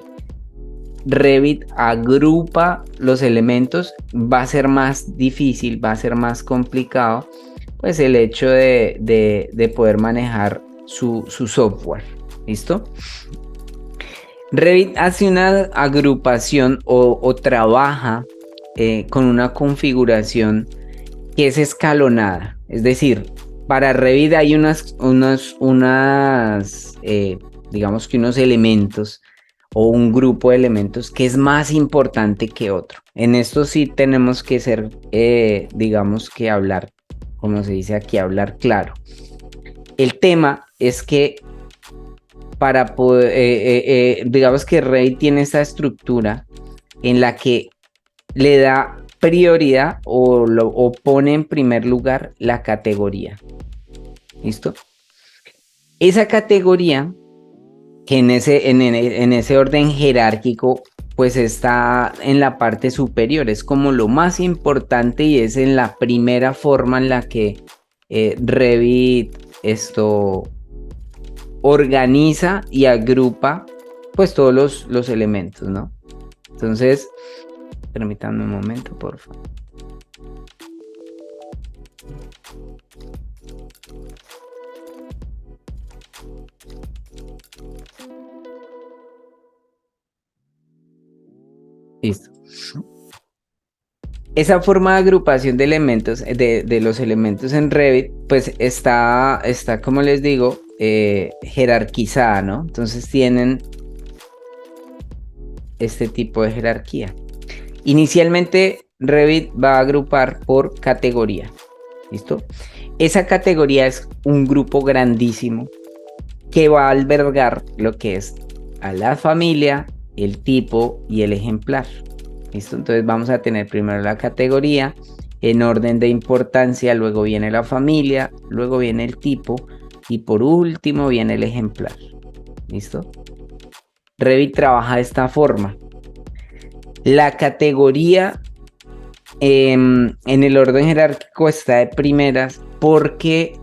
Revit agrupa los elementos, va a ser más difícil, va a ser más complicado, pues el hecho de poder manejar su software. ¿Listo? Revit hace una agrupación o trabaja con una configuración que es escalonada. Es decir, para Revit hay digamos que unos elementos o un grupo de elementos que es más importante que otro. En esto sí tenemos que ser, digamos que hablar, como se dice aquí, hablar claro. El tema es que para poder, digamos que Revit tiene esta estructura en la que le da prioridad o pone en primer lugar la categoría. ¿Listo? Esa categoría, que en ese orden jerárquico, pues está en la parte superior, es como lo más importante y es en la primera forma en la que Revit organiza y agrupa pues todos los elementos, ¿no? Entonces, permítanme un momento, por favor. Listo. Esa forma de agrupación de elementos, de los elementos en Revit, pues está como les digo, jerarquizada, ¿no? Entonces tienen este tipo de jerarquía. Inicialmente Revit va a agrupar por categoría. ¿Listo? Esa categoría es un grupo grandísimo que va a albergar lo que es a la familia, el tipo y el ejemplar. ¿Listo? Entonces vamos a tener primero la categoría en orden de importancia, luego viene la familia, luego viene el tipo y por último viene el ejemplar. ¿Listo? Revit trabaja de esta forma. La categoría en el orden jerárquico está de primeras porque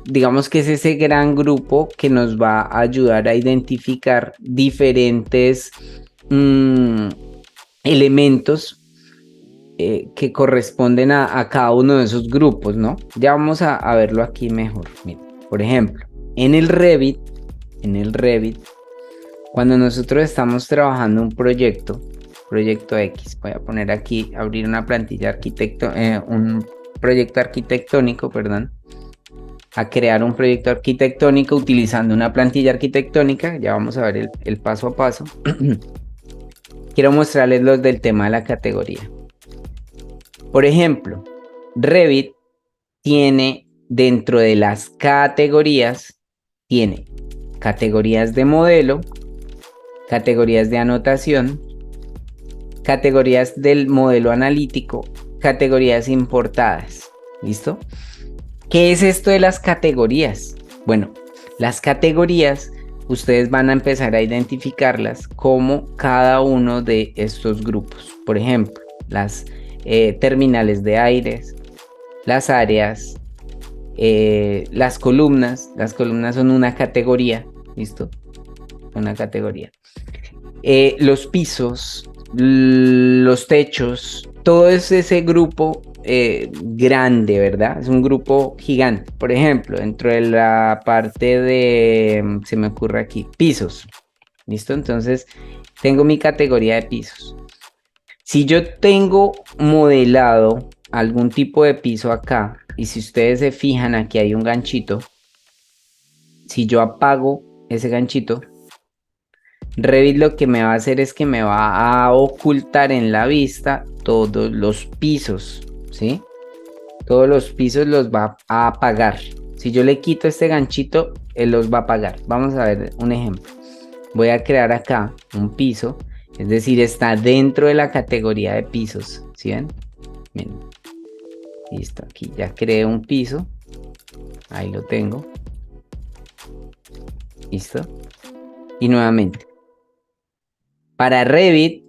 digamos que es ese gran grupo que nos va a ayudar a identificar diferentes elementos que corresponden a cada uno de esos grupos, ¿no? Ya vamos a verlo aquí mejor. Miren, por ejemplo, en el Revit Cuando nosotros estamos trabajando un proyecto X, voy a poner aquí, abrir una plantilla un proyecto arquitectónico, perdón, a crear un proyecto arquitectónico utilizando una plantilla arquitectónica. Ya vamos a ver el paso a paso. Quiero mostrarles los del tema de la categoría. Por ejemplo, Revit tiene dentro de las categorías, tiene categorías de modelo, categorías de anotación, categorías del modelo analítico, categorías importadas. ¿Listo? ¿Qué es esto de las categorías? Bueno, las categorías ustedes van a empezar a identificarlas como cada uno de estos grupos. Por ejemplo, las terminales de aires, las áreas, las columnas. Las columnas son una categoría, ¿listo? Una categoría. Los pisos, los techos, todo es ese grupo grande, ¿verdad? Es un grupo gigante. Por ejemplo, dentro de la parte de, se me ocurre aquí, pisos. ¿Listo? Entonces, tengo mi categoría de pisos. Si yo tengo modelado algún tipo de piso acá, y si ustedes se fijan, aquí hay un ganchito. Si yo apago ese ganchito, Revit lo que me va a hacer es que me va a ocultar en la vista todos los pisos, ¿sí? Todos los pisos los va a apagar. Si yo le quito este ganchito, él los va a apagar. Vamos a ver un ejemplo. Voy a crear acá un piso, es decir, está dentro de la categoría de pisos, ¿sí ven? Miren. Listo, aquí ya creé un piso. Ahí lo tengo. Listo. Y nuevamente. Para Revit,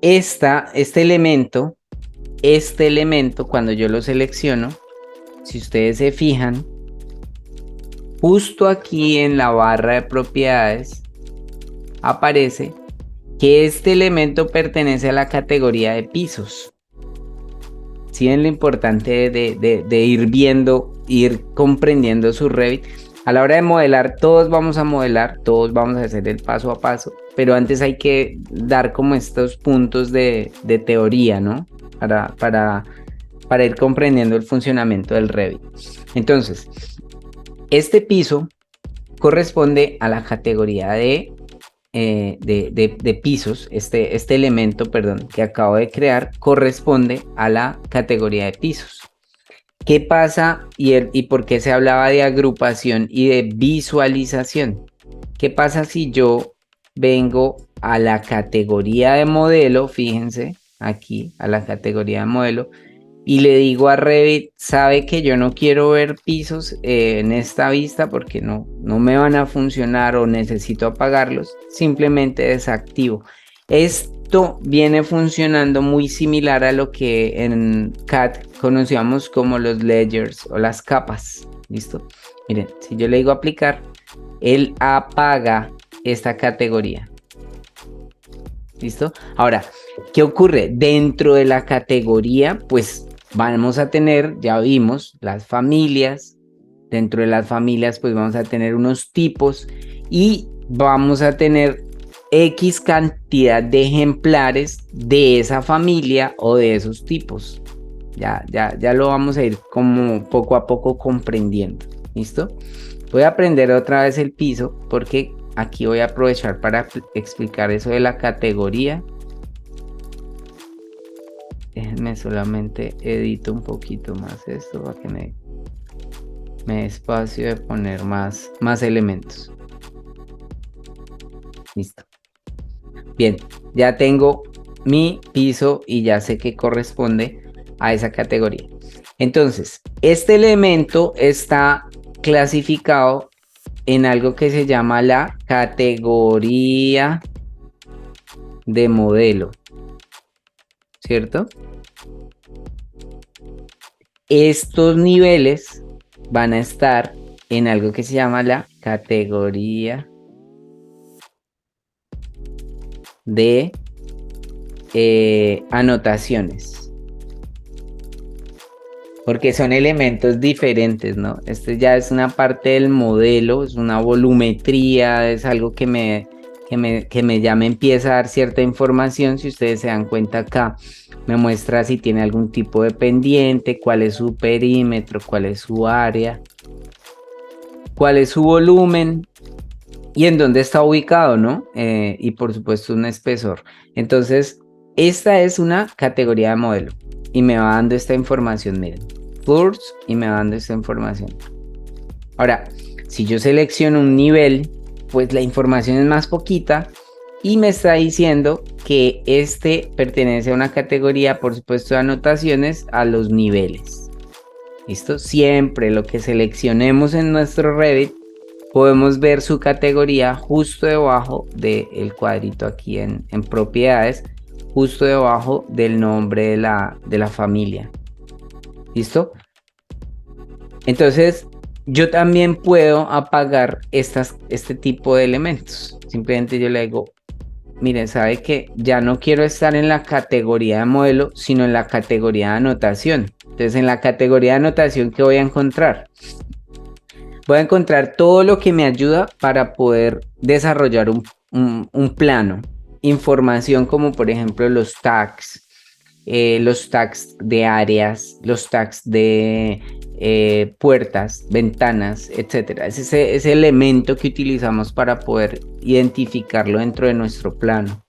este elemento, cuando yo lo selecciono, si ustedes se fijan, justo aquí en la barra de propiedades aparece que este elemento pertenece a la categoría de pisos. ¿Sí ven lo importante de ir viendo, ir comprendiendo su Revit? A la hora de modelar, todos vamos a hacer el paso a paso, pero antes hay que dar como estos puntos de teoría, ¿no? Para ir comprendiendo el funcionamiento del Revit. Entonces, este piso corresponde a la categoría de pisos. Este elemento, perdón, que acabo de crear corresponde a la categoría de pisos. ¿Qué pasa y por qué se hablaba de agrupación y de visualización? ¿Qué pasa si yo vengo a la categoría de modelo? Fíjense aquí, a la categoría de modelo, y le digo a Revit, sabe que yo no quiero ver pisos en esta vista porque no me van a funcionar o necesito apagarlos, simplemente desactivo. Esto viene funcionando muy similar a lo que en CAD conocíamos como los layers o las capas. ¿Listo? Miren, si yo le digo aplicar, él apaga esta categoría. ¿Listo? Ahora, ¿qué ocurre? Dentro de la categoría, pues vamos a tener, ya vimos, las familias. Dentro de las familias, pues vamos a tener unos tipos y vamos a tener X cantidad de ejemplares de esa familia o de esos tipos. Ya lo vamos a ir como poco a poco comprendiendo. ¿Listo? Voy a aprender otra vez el piso porque aquí voy a aprovechar para explicar eso de la categoría. Déjenme solamente edito un poquito más esto para que me dé espacio de poner más elementos. Listo. Bien, ya tengo mi piso y ya sé que corresponde a esa categoría. Entonces, este elemento está clasificado en algo que se llama la categoría de modelo, ¿cierto? Estos niveles van a estar en algo que se llama la categoría de anotaciones, porque son elementos diferentes, ¿no? Este ya es una parte del modelo, es una volumetría, es algo que ya me empieza a dar cierta información. Si ustedes se dan cuenta acá, me muestra si tiene algún tipo de pendiente, cuál es su perímetro, cuál es su área, cuál es su volumen y en dónde está ubicado, ¿no? Y por supuesto un espesor. Entonces, esta es una categoría de modelo y me va dando esta información, miren, Floors, y me va dando esta información. Ahora, si yo selecciono un nivel, pues la información es más poquita y me está diciendo que este pertenece a una categoría, por supuesto, de anotaciones a los niveles. ¿Listo? Siempre lo que seleccionemos en nuestro Revit, podemos ver su categoría justo debajo del cuadrito aquí en propiedades, justo debajo del nombre de la familia. ¿Listo? Entonces, yo también puedo apagar este tipo de elementos. Simplemente yo le digo, miren, sabe que ya no quiero estar en la categoría de modelo, sino en la categoría de anotación. Entonces, en la categoría de anotación, ¿qué voy a encontrar? Voy a encontrar todo lo que me ayuda para poder desarrollar un plano. Información como por ejemplo los tags de áreas, los tags de puertas, ventanas, etcétera. Es ese elemento que utilizamos para poder identificarlo dentro de nuestro plano.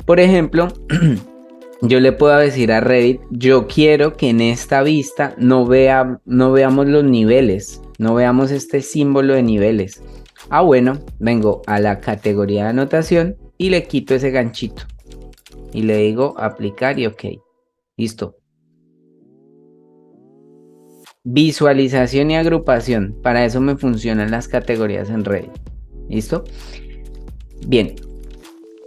Por ejemplo, yo le puedo decir a Revit, yo quiero que en esta vista no veamos los niveles, no veamos este símbolo de niveles. Ah, bueno, vengo a la categoría de anotación y le quito ese ganchito. Y le digo aplicar y ok. Listo. Visualización y agrupación. Para eso me funcionan las categorías en Revit. ¿Listo? Bien.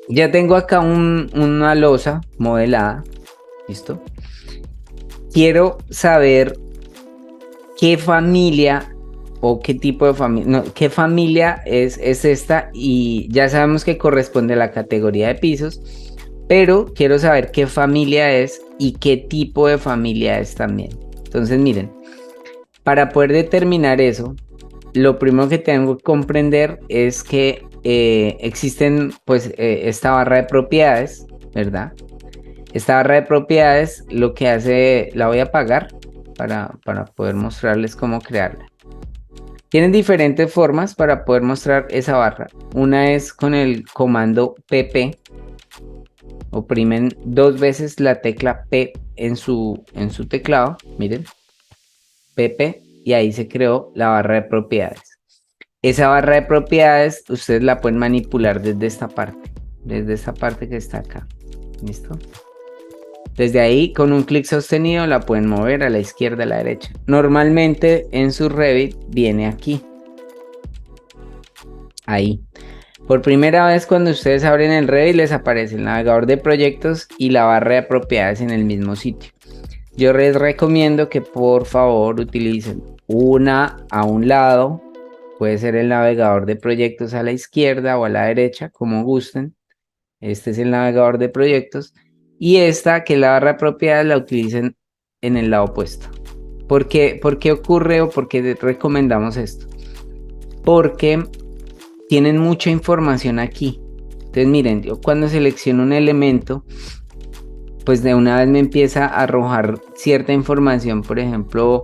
Ya tengo acá una losa modelada. ¿Listo? Quiero saber qué familia o qué tipo de familia, no, qué familia es esta, y ya sabemos que corresponde a la categoría de pisos, pero quiero saber qué familia es y qué tipo de familia es también. Entonces miren, para poder determinar eso, lo primero que tengo que comprender es que existen pues esta barra de propiedades, ¿verdad? Esta barra de propiedades lo que hace, la voy a apagar para poder mostrarles cómo crearla. Tienen diferentes formas para poder mostrar esa barra. Una es con el comando pp. Oprimen 2 veces la tecla P en su teclado. Miren. pp. Y ahí se creó la barra de propiedades. Esa barra de propiedades ustedes la pueden manipular desde esta parte. Desde esta parte que está acá. ¿Listo? Desde ahí, con un clic sostenido, la pueden mover a la izquierda, a la derecha. Normalmente en su Revit viene aquí. Ahí. Por primera vez cuando ustedes abren el Revit les aparece el navegador de proyectos y la barra de propiedades en el mismo sitio. Yo les recomiendo que por favor utilicen una a un lado. Puede ser el navegador de proyectos a la izquierda o a la derecha, como gusten. Este es el navegador de proyectos. Y esta, que es la barra de propiedades, la utilicen en el lado opuesto. ¿Por qué ocurre o por qué recomendamos esto? Porque tienen mucha información aquí. Entonces miren, yo cuando selecciono un elemento, pues de una vez me empieza a arrojar cierta información, por ejemplo,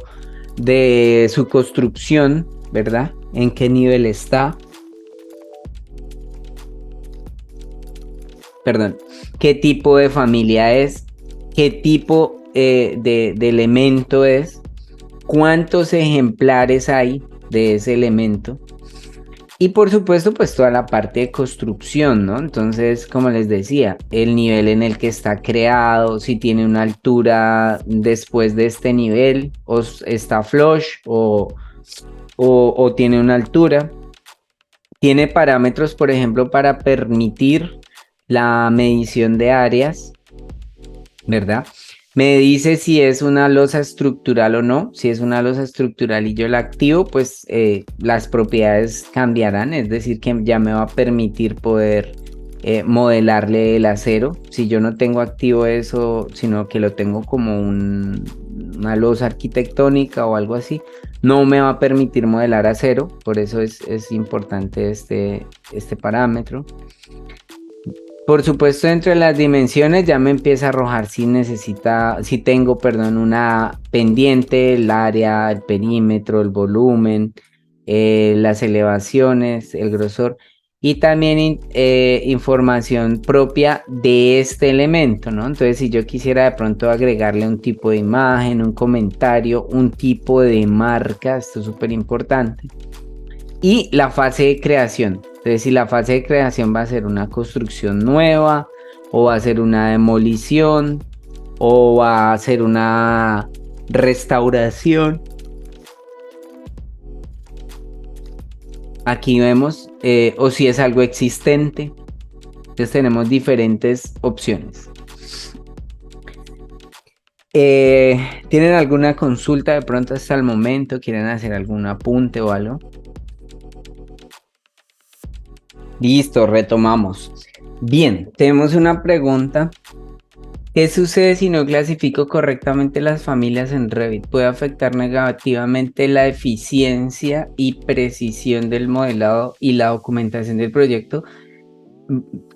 de su construcción, ¿verdad? En qué nivel está. Perdón, qué tipo de familia es, qué tipo de elemento es, cuántos ejemplares hay de ese elemento y por supuesto pues toda la parte de construcción, ¿no? Entonces, como les decía, el nivel en el que está creado, si tiene una altura después de este nivel, o está flush o tiene una altura. Tiene parámetros, por ejemplo, para permitir la medición de áreas, ¿verdad? Me dice si es una losa estructural o no. Si es una losa estructural y yo la activo, pues las propiedades cambiarán. Es decir, que ya me va a permitir poder modelarle el acero. Si yo no tengo activo eso, sino que lo tengo como una losa arquitectónica o algo así, no me va a permitir modelar a cero, por eso es importante este parámetro. Por supuesto, dentro de las dimensiones ya me empieza a arrojar si tengo, perdón, una pendiente, el área, el perímetro, el volumen, las elevaciones, el grosor y también información propia de este elemento, ¿no? Entonces, si yo quisiera de pronto agregarle un tipo de imagen, un comentario, un tipo de marca, esto es súper importante. Y la fase de creación. Entonces, si la fase de creación va a ser una construcción nueva, o va a ser una demolición, o va a ser una restauración. Aquí vemos, o si es algo existente. Entonces tenemos diferentes opciones. ¿Tienen alguna consulta de pronto hasta el momento? ¿Quieren hacer algún apunte o algo? Listo, retomamos. Bien, tenemos una pregunta. ¿Qué sucede si no clasifico correctamente las familias en Revit? ¿Puede afectar negativamente la eficiencia y precisión del modelado y la documentación del proyecto?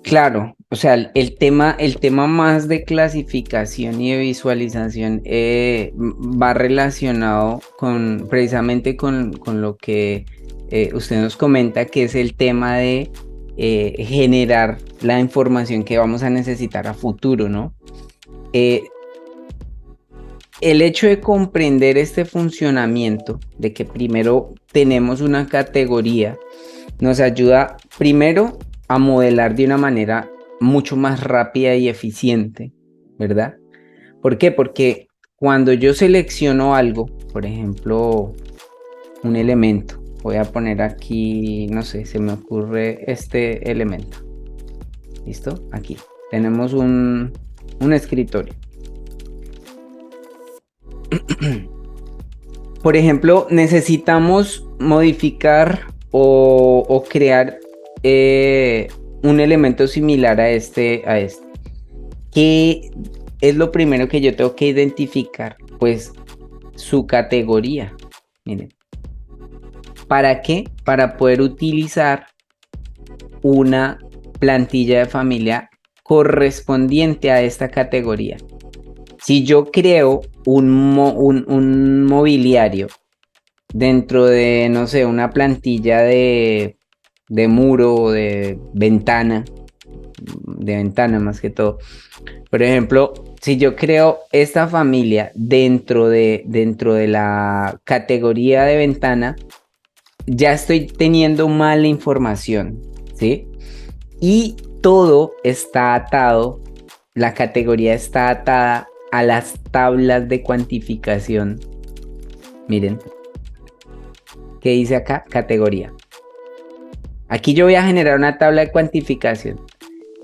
Claro, o sea, el tema más de clasificación y de visualización va relacionado precisamente con lo que usted nos comenta, que es el tema de generar la información que vamos a necesitar a futuro, ¿no? El hecho de comprender este funcionamiento, de que primero tenemos una categoría, nos ayuda primero a modelar de una manera mucho más rápida y eficiente, ¿verdad? ¿Por qué? Porque cuando yo selecciono algo, por ejemplo, un elemento, voy a poner aquí, no sé, se me ocurre este elemento. ¿Listo? Aquí tenemos un escritorio. Por ejemplo, necesitamos modificar o crear un elemento similar a este. ¿Qué es lo primero que yo tengo que identificar? Pues su categoría. Miren. ¿Para qué? Para poder utilizar una plantilla de familia correspondiente a esta categoría. Si yo creo un mobiliario dentro de, no sé, una plantilla de muro o de ventana más que todo. Por ejemplo, si yo creo esta familia dentro de la categoría de ventana, ya estoy teniendo mala información, ¿sí? Y todo está atado, la categoría está atada a las tablas de cuantificación. Miren, ¿qué dice acá? Categoría. Aquí yo voy a generar una tabla de cuantificación.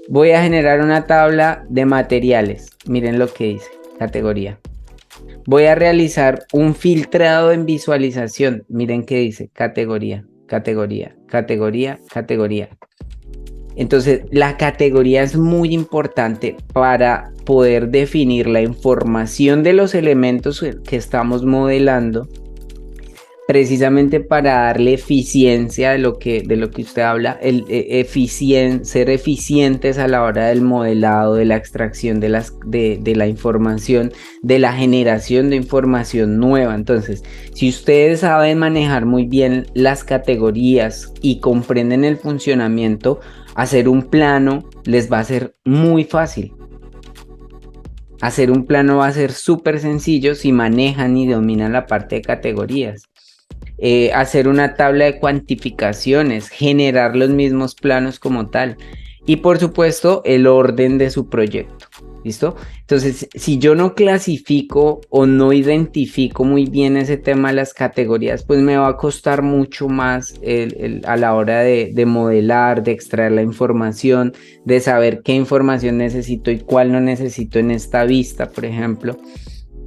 Voy a generar una tabla de materiales. Miren lo que dice, categoría. Voy a realizar un filtrado en visualización. Miren qué dice, categoría, categoría, categoría, categoría. Entonces, la categoría es muy importante para poder definir la información de los elementos que estamos modelando, precisamente para darle eficiencia de lo que usted habla, ser eficientes a la hora del modelado, de la extracción de la información, de la generación de información nueva. Entonces, si ustedes saben manejar muy bien las categorías y comprenden el funcionamiento, hacer un plano les va a ser muy fácil. Hacer un plano va a ser súper sencillo si manejan y dominan la parte de categorías. Hacer una tabla de cuantificaciones, generar los mismos planos como tal y por supuesto el orden de su proyecto. ¿Listo? Entonces, si yo no clasifico o no identifico muy bien ese tema de las categorías, pues me va a costar mucho más a la hora de modelar, de extraer la información, de saber qué información necesito y cuál no necesito en esta vista, por ejemplo.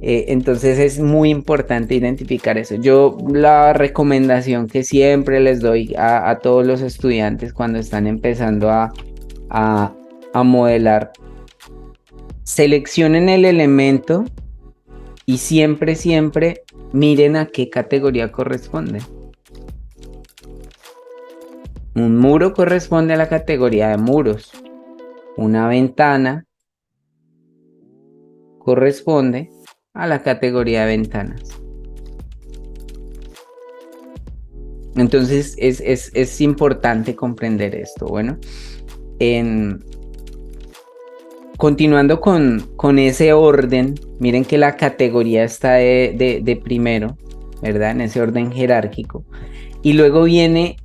Entonces es muy importante identificar eso. Yo la recomendación que siempre les doy a todos los estudiantes cuando están empezando a modelar, seleccionen el elemento y siempre miren a qué categoría corresponde. Un muro corresponde a la categoría de muros. Una ventana corresponde a la categoría de ventanas. Entonces es importante comprender esto. Bueno, continuando con ese orden, miren que la categoría está de primero, ¿verdad? En ese orden jerárquico. Y luego viene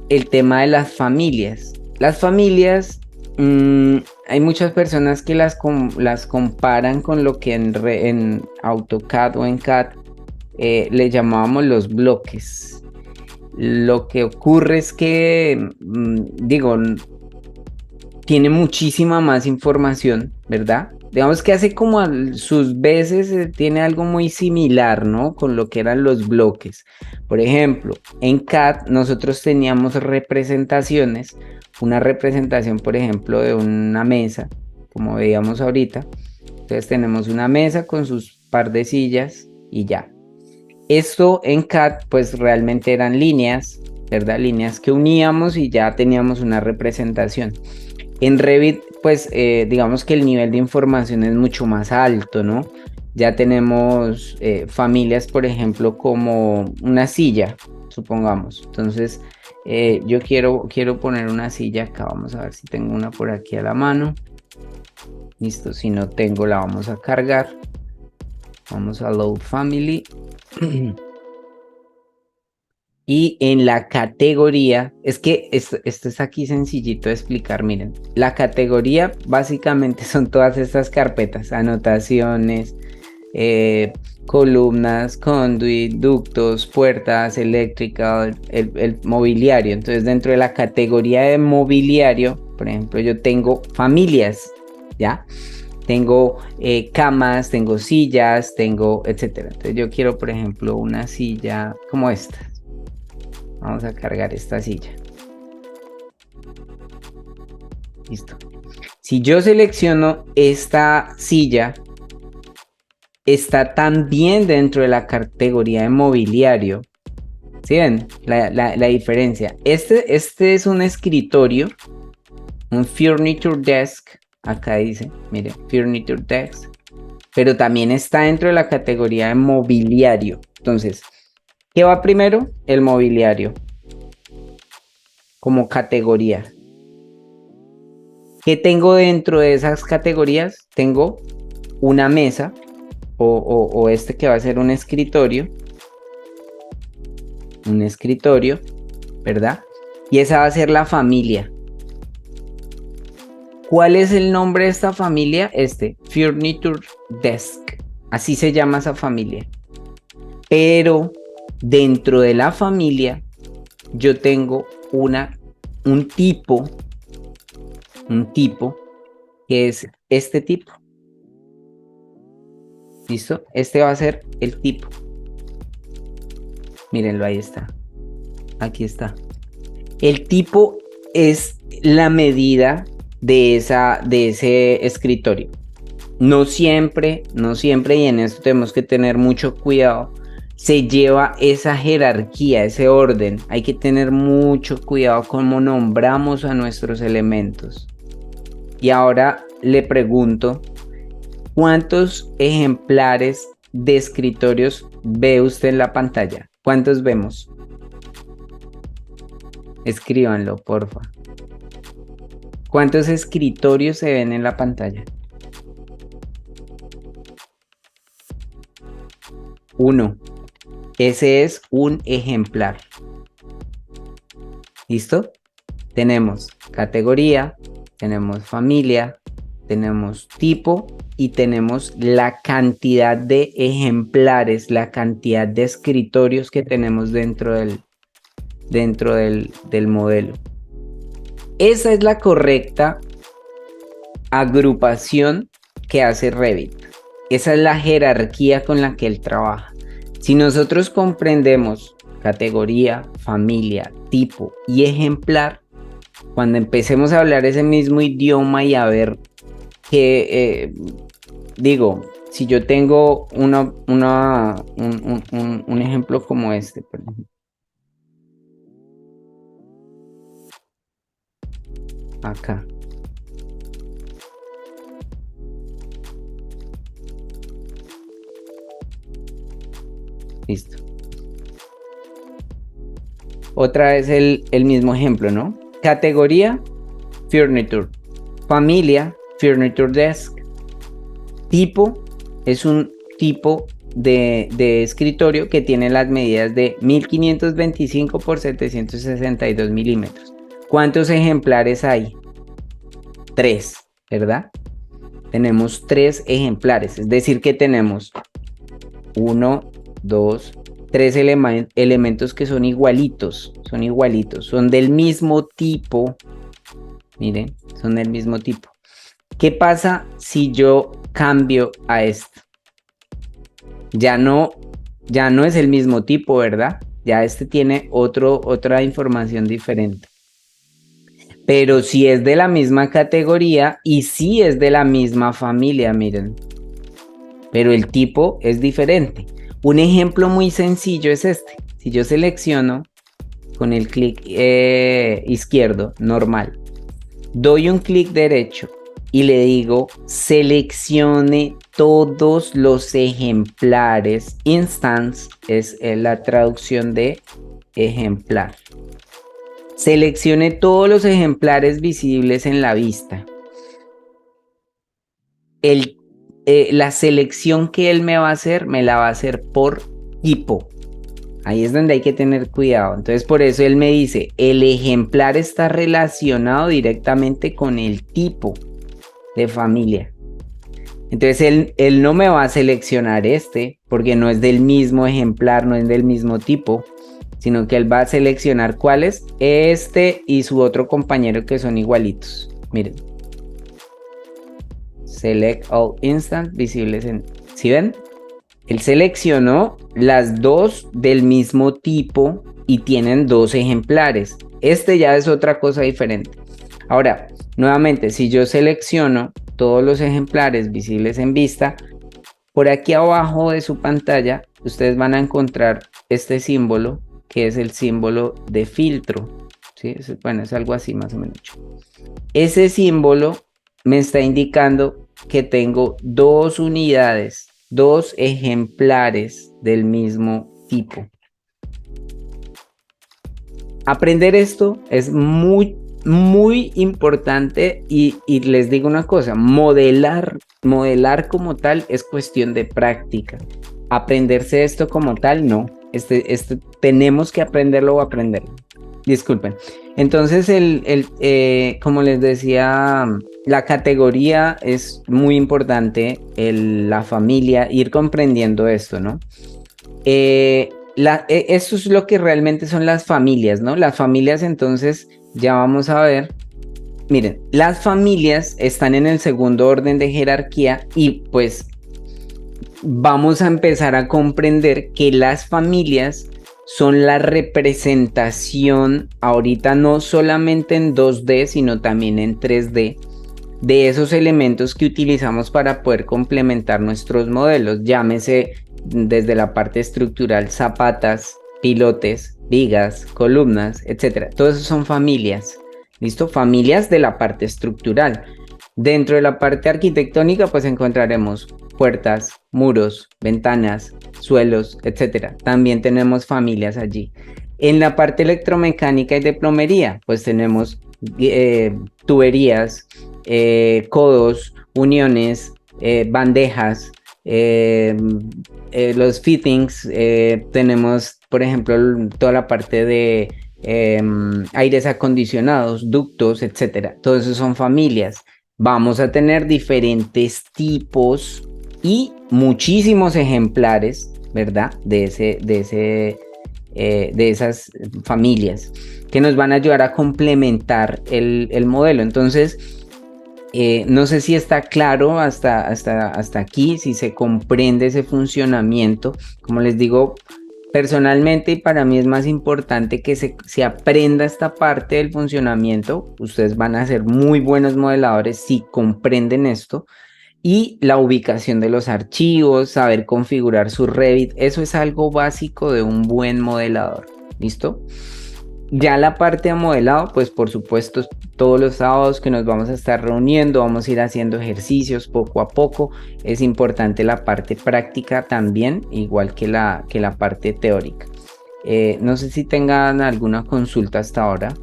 el tema de las familias. Las familias, hay muchas personas que las comparan con lo que en AutoCAD o en CAD le llamábamos los bloques. Lo que ocurre es que, tiene muchísima más información, ¿verdad? Digamos que hace como sus veces tiene algo muy similar, ¿no? Con lo que eran los bloques. Por ejemplo, en CAD nosotros teníamos representaciones, una representación, por ejemplo, de una mesa, como veíamos ahorita. Entonces tenemos una mesa con sus par de sillas y ya. Esto en CAD pues realmente eran líneas, ¿verdad? Líneas que uníamos y ya teníamos una representación. En Revit pues digamos que el nivel de información es mucho más alto, ¿no? Ya tenemos familias, por ejemplo, como una silla, supongamos. Entonces yo quiero poner una silla acá, vamos a ver si tengo una por aquí a la mano. Listo, si no tengo la vamos a cargar. Vamos a Load Family. Y en la categoría, es que esto es aquí sencillito de explicar, miren. La categoría básicamente son todas estas carpetas, anotaciones, columnas, conduit, ductos, puertas, electrical, el mobiliario. Entonces dentro de la categoría de mobiliario, por ejemplo, yo tengo familias, ¿ya? Tengo camas, tengo sillas, tengo etcétera. Entonces yo quiero, por ejemplo, una silla como esta. Vamos a cargar esta silla. Listo. Si yo selecciono esta silla, está también dentro de la categoría de mobiliario. ¿Sí ven la diferencia? Este es un escritorio, un furniture desk. Acá dice, mire, furniture desk. Pero también está dentro de la categoría de mobiliario. Entonces, ¿qué va primero? El mobiliario como categoría. ¿Qué tengo dentro de esas categorías? Tengo una mesa o este que va a ser un escritorio, ¿verdad? Y esa va a ser la familia. ¿Cuál es el nombre de esta familia? Furniture Desk. Así se llama esa familia. Pero dentro de la familia yo tengo un tipo que es este tipo. ¿Listo? Este va a ser el tipo. Mírenlo, ahí está. Aquí está. El tipo es la medida de ese escritorio. No siempre, y en esto tenemos que tener mucho cuidado, se lleva esa jerarquía, ese orden. Hay que tener mucho cuidado cómo nombramos a nuestros elementos. Y ahora le pregunto, ¿cuántos ejemplares de escritorios ve usted en la pantalla? ¿Cuántos vemos? Escríbanlo, porfa. ¿Cuántos escritorios se ven en la pantalla? 1. Ese es un ejemplar. ¿Listo? Tenemos categoría, tenemos familia, tenemos tipo y tenemos la cantidad de ejemplares, la cantidad de escritorios que tenemos dentro del modelo. Esa es la correcta agrupación que hace Revit. Esa es la jerarquía con la que él trabaja. Si nosotros comprendemos categoría, familia, tipo y ejemplar, cuando empecemos a hablar ese mismo idioma y a ver que, si yo tengo un ejemplo como este, por ejemplo, acá. Listo. Otra vez el mismo ejemplo, ¿no? Categoría, Furniture. Familia, Furniture Desk. Tipo, es un tipo de escritorio que tiene las medidas de 1525 por 762 milímetros. ¿Cuántos ejemplares hay? 3, ¿verdad? Tenemos 3 ejemplares, es decir que tenemos 1, 2, 3 elementos que son igualitos, son del mismo tipo. Miren, son del mismo tipo. ¿Qué pasa si yo cambio a esto? Ya no es el mismo tipo, ¿verdad? Ya este tiene otra información diferente. Pero si es de la misma categoría y si es de la misma familia, miren. Pero el tipo es diferente. Un ejemplo muy sencillo es este. Si yo selecciono con el clic izquierdo, normal, doy un clic derecho y le digo seleccione todos los ejemplares. Instance es la traducción de ejemplar. Seleccione todos los ejemplares visibles en la vista. La selección que él me va a hacer, me la va a hacer por tipo. Ahí es donde hay que tener cuidado. Entonces, por eso él me dice, el ejemplar está relacionado directamente con el tipo de familia. Entonces, él no me va a seleccionar este, porque no es del mismo ejemplar, no es del mismo tipo, sino que él va a seleccionar cuál es este y su otro compañero que son igualitos. Miren. Select all instant visibles en... ¿Sí ven? Él seleccionó las dos del mismo tipo y tienen 2 ejemplares. Este ya es otra cosa diferente. Ahora, nuevamente, si yo selecciono todos los ejemplares visibles en vista, por aquí abajo de su pantalla, ustedes van a encontrar este símbolo, que es el símbolo de filtro. ¿Sí? Bueno, es algo así más o menos. Ese símbolo me está indicando que tengo 2 unidades, 2 ejemplares del mismo tipo. Aprender esto es muy importante y les digo una cosa, modelar como tal es cuestión de práctica. Aprenderse esto como tal, no. Tenemos que aprenderlo o aprenderlo. Disculpen. Entonces, como les decía, la categoría es muy importante, la familia, ir comprendiendo esto, ¿no? Eso es lo que realmente son las familias, ¿no? Las familias, entonces, ya vamos a ver. Miren, las familias están en el segundo orden de jerarquía y pues vamos a empezar a comprender que las familias son la representación, ahorita no solamente en 2D, sino también en 3D, de esos elementos que utilizamos para poder complementar nuestros modelos, llámese desde la parte estructural, zapatas, pilotes, vigas, columnas, etc. Todos esos son familias, ¿listo? Familias de la parte estructural. Dentro de la parte arquitectónica, pues encontraremos puertas, muros, ventanas, suelos, etc. También tenemos familias allí. En la parte electromecánica y de plomería, pues tenemos tuberías, codos, uniones, bandejas, los fittings, tenemos, por ejemplo, toda la parte de aires acondicionados, ductos, etc. Todo eso son familias. Vamos a tener diferentes tipos y muchísimos ejemplares, ¿verdad? De esas familias que nos van a ayudar a complementar el modelo. Entonces, no sé si está claro hasta aquí, si se comprende ese funcionamiento. Como les digo, personalmente y para mí es más importante que se aprenda esta parte del funcionamiento. Ustedes van a ser muy buenos modeladores si comprenden esto. y la ubicación de los archivos, saber configurar su Revit. Eso es algo básico de un buen modelador. ¿Listo? Ya la parte de modelado, pues por supuesto, todos los sábados que nos vamos a estar reuniendo, vamos a ir haciendo ejercicios poco a poco. Es importante la parte práctica también, igual que la parte teórica. No sé si tengan alguna consulta hasta ahora.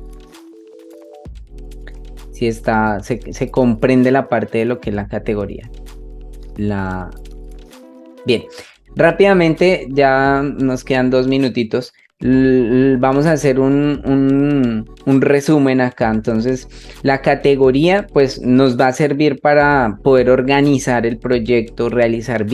Si se comprende la parte de lo que es la categoría. Bien, rápidamente, ya nos quedan 2 minutitos. Vamos a hacer un resumen acá. Entonces, la categoría pues nos va a servir para poder organizar el proyecto, realizar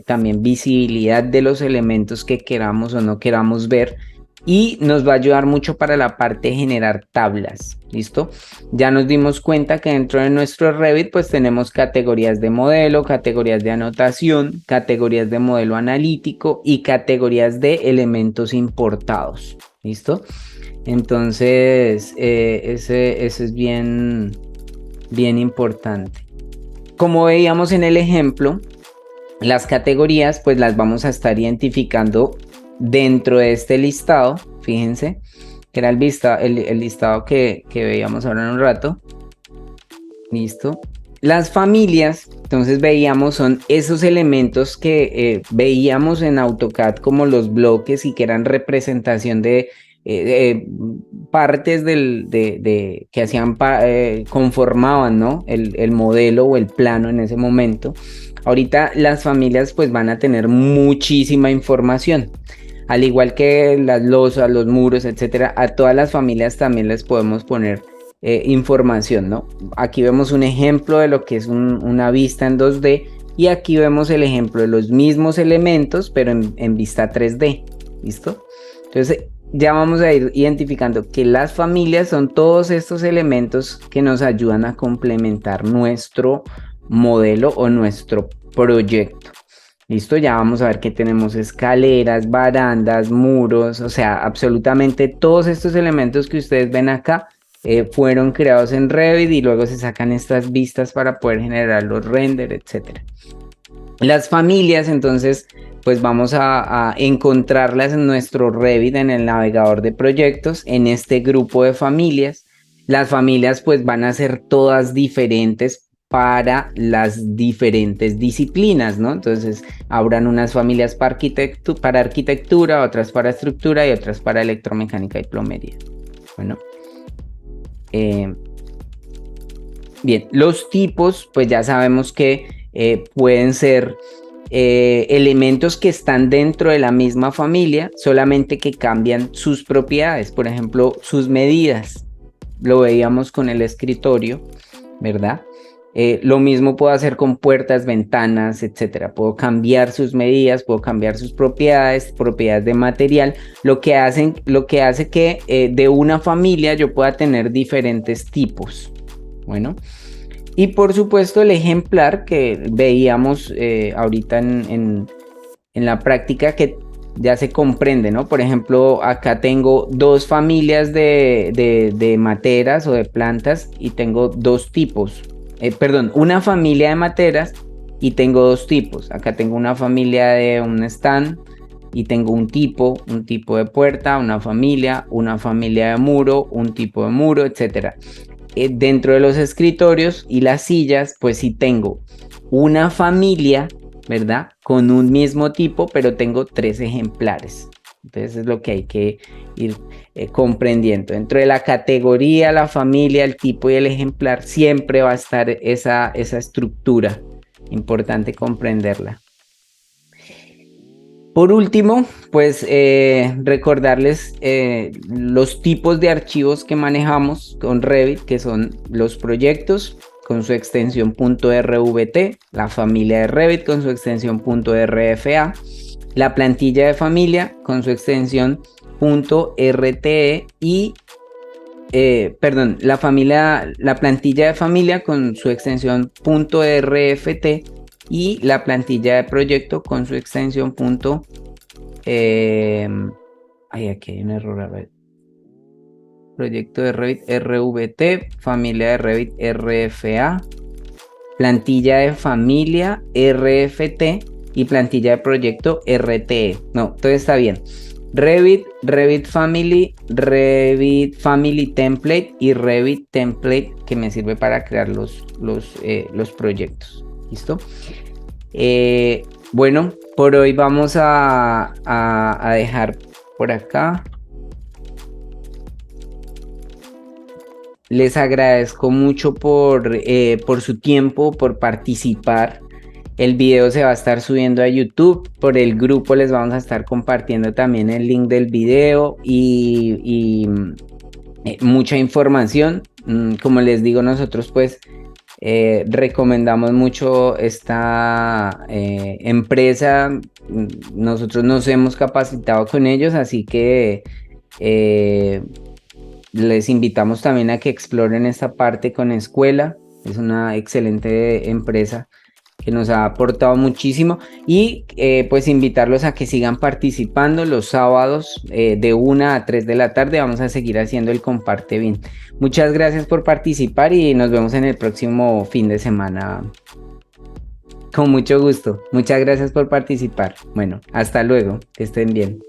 también visibilidad de los elementos que queramos o no queramos ver, y nos va a ayudar mucho para la parte de generar tablas. ¿Listo? Ya nos dimos cuenta que dentro de nuestro Revit pues tenemos categorías de modelo, categorías de anotación, categorías de modelo analítico y categorías de elementos importados. ¿Listo? Entonces ese es bien importante. Como veíamos en el ejemplo, las categorías pues las vamos a estar identificando dentro de este listado. Fíjense que era el listado que veíamos ahora en un rato. Listo. Las familias, entonces veíamos, son esos elementos que veíamos en AutoCAD como los bloques y que eran representación de partes que hacían conformaban, ¿no? el modelo o el plano en ese momento. Ahorita las familias pues van a tener muchísima información. Al igual que las losas, los muros, etcétera, a todas las familias también les podemos poner información, ¿no? Aquí vemos un ejemplo de lo que es una vista en 2D, y aquí vemos el ejemplo de los mismos elementos, pero en vista 3D. ¿Listo? Entonces ya vamos a ir identificando que las familias son todos estos elementos que nos ayudan a complementar nuestro modelo o nuestro proyecto. Listo, ya vamos a ver que tenemos escaleras, barandas, muros, o sea, absolutamente todos estos elementos que ustedes ven acá fueron creados en Revit, y luego se sacan estas vistas para poder generar los renders, etc. Las familias, entonces, pues vamos a encontrarlas en nuestro Revit, en el navegador de proyectos, en este grupo de familias. Las familias pues van a ser todas diferentes para las diferentes disciplinas, ¿no? Entonces habrán unas familias para arquitectura, otras para estructura y otras para electromecánica y plomería. Bueno, bien, los tipos pues ya sabemos que pueden ser elementos que están dentro de la misma familia, solamente que cambian sus propiedades, por ejemplo, sus medidas. Lo veíamos con el escritorio, ¿verdad? Lo mismo puedo hacer con puertas, ventanas, etcétera. Puedo cambiar sus medidas, puedo cambiar sus propiedades de material, lo que hace que de una familia yo pueda tener diferentes tipos. Bueno, y por supuesto el ejemplar que veíamos ahorita en la práctica, que ya se comprende, ¿no? Por ejemplo, acá tengo 2 familias de materas o de plantas, y tengo 2 tipos. Perdón, una familia de materas y tengo 2 tipos. Acá tengo una familia de un stand y tengo un tipo de puerta, una familia de muro, un tipo de muro, etcétera. Dentro de los escritorios y las sillas, pues sí tengo una familia, ¿verdad? Con un mismo tipo, pero tengo 3 ejemplares. Entonces es lo que hay que ir comprendiendo. Dentro de la categoría, la familia, el tipo y el ejemplar, siempre va a estar esa estructura. Importante comprenderla. Por último, pues recordarles los tipos de archivos que manejamos con Revit, que son los proyectos con su extensión .rvt, la familia de Revit con su extensión .rfa, la plantilla de familia con su extensión .rte y la plantilla de familia con su extensión .rft, y la plantilla de proyecto con su extensión aquí hay un error, a ver. Proyecto de Revit RVT, familia de Revit RFA, plantilla de familia RFT y plantilla de proyecto RTE. No, todo está bien. Revit Family, Revit Family Template y Revit Template, que me sirve para crear los proyectos. ¿Listo? Bueno, por hoy vamos a dejar por acá. Les agradezco mucho por su tiempo, por participar. El video se va a estar subiendo a YouTube. Por el grupo les vamos a estar compartiendo también el link del video y mucha información. Como les digo, nosotros pues recomendamos mucho esta empresa. Nosotros nos hemos capacitado con ellos, así que les invitamos también a que exploren esta parte con Escuela. Es una excelente empresa que nos ha aportado muchísimo y pues invitarlos a que sigan participando los sábados de 1 a 3 de la tarde. Vamos a seguir haciendo el Comparte BIM. Muchas gracias por participar y nos vemos en el próximo fin de semana. Con mucho gusto. Muchas gracias por participar. Bueno, hasta luego. Que estén bien.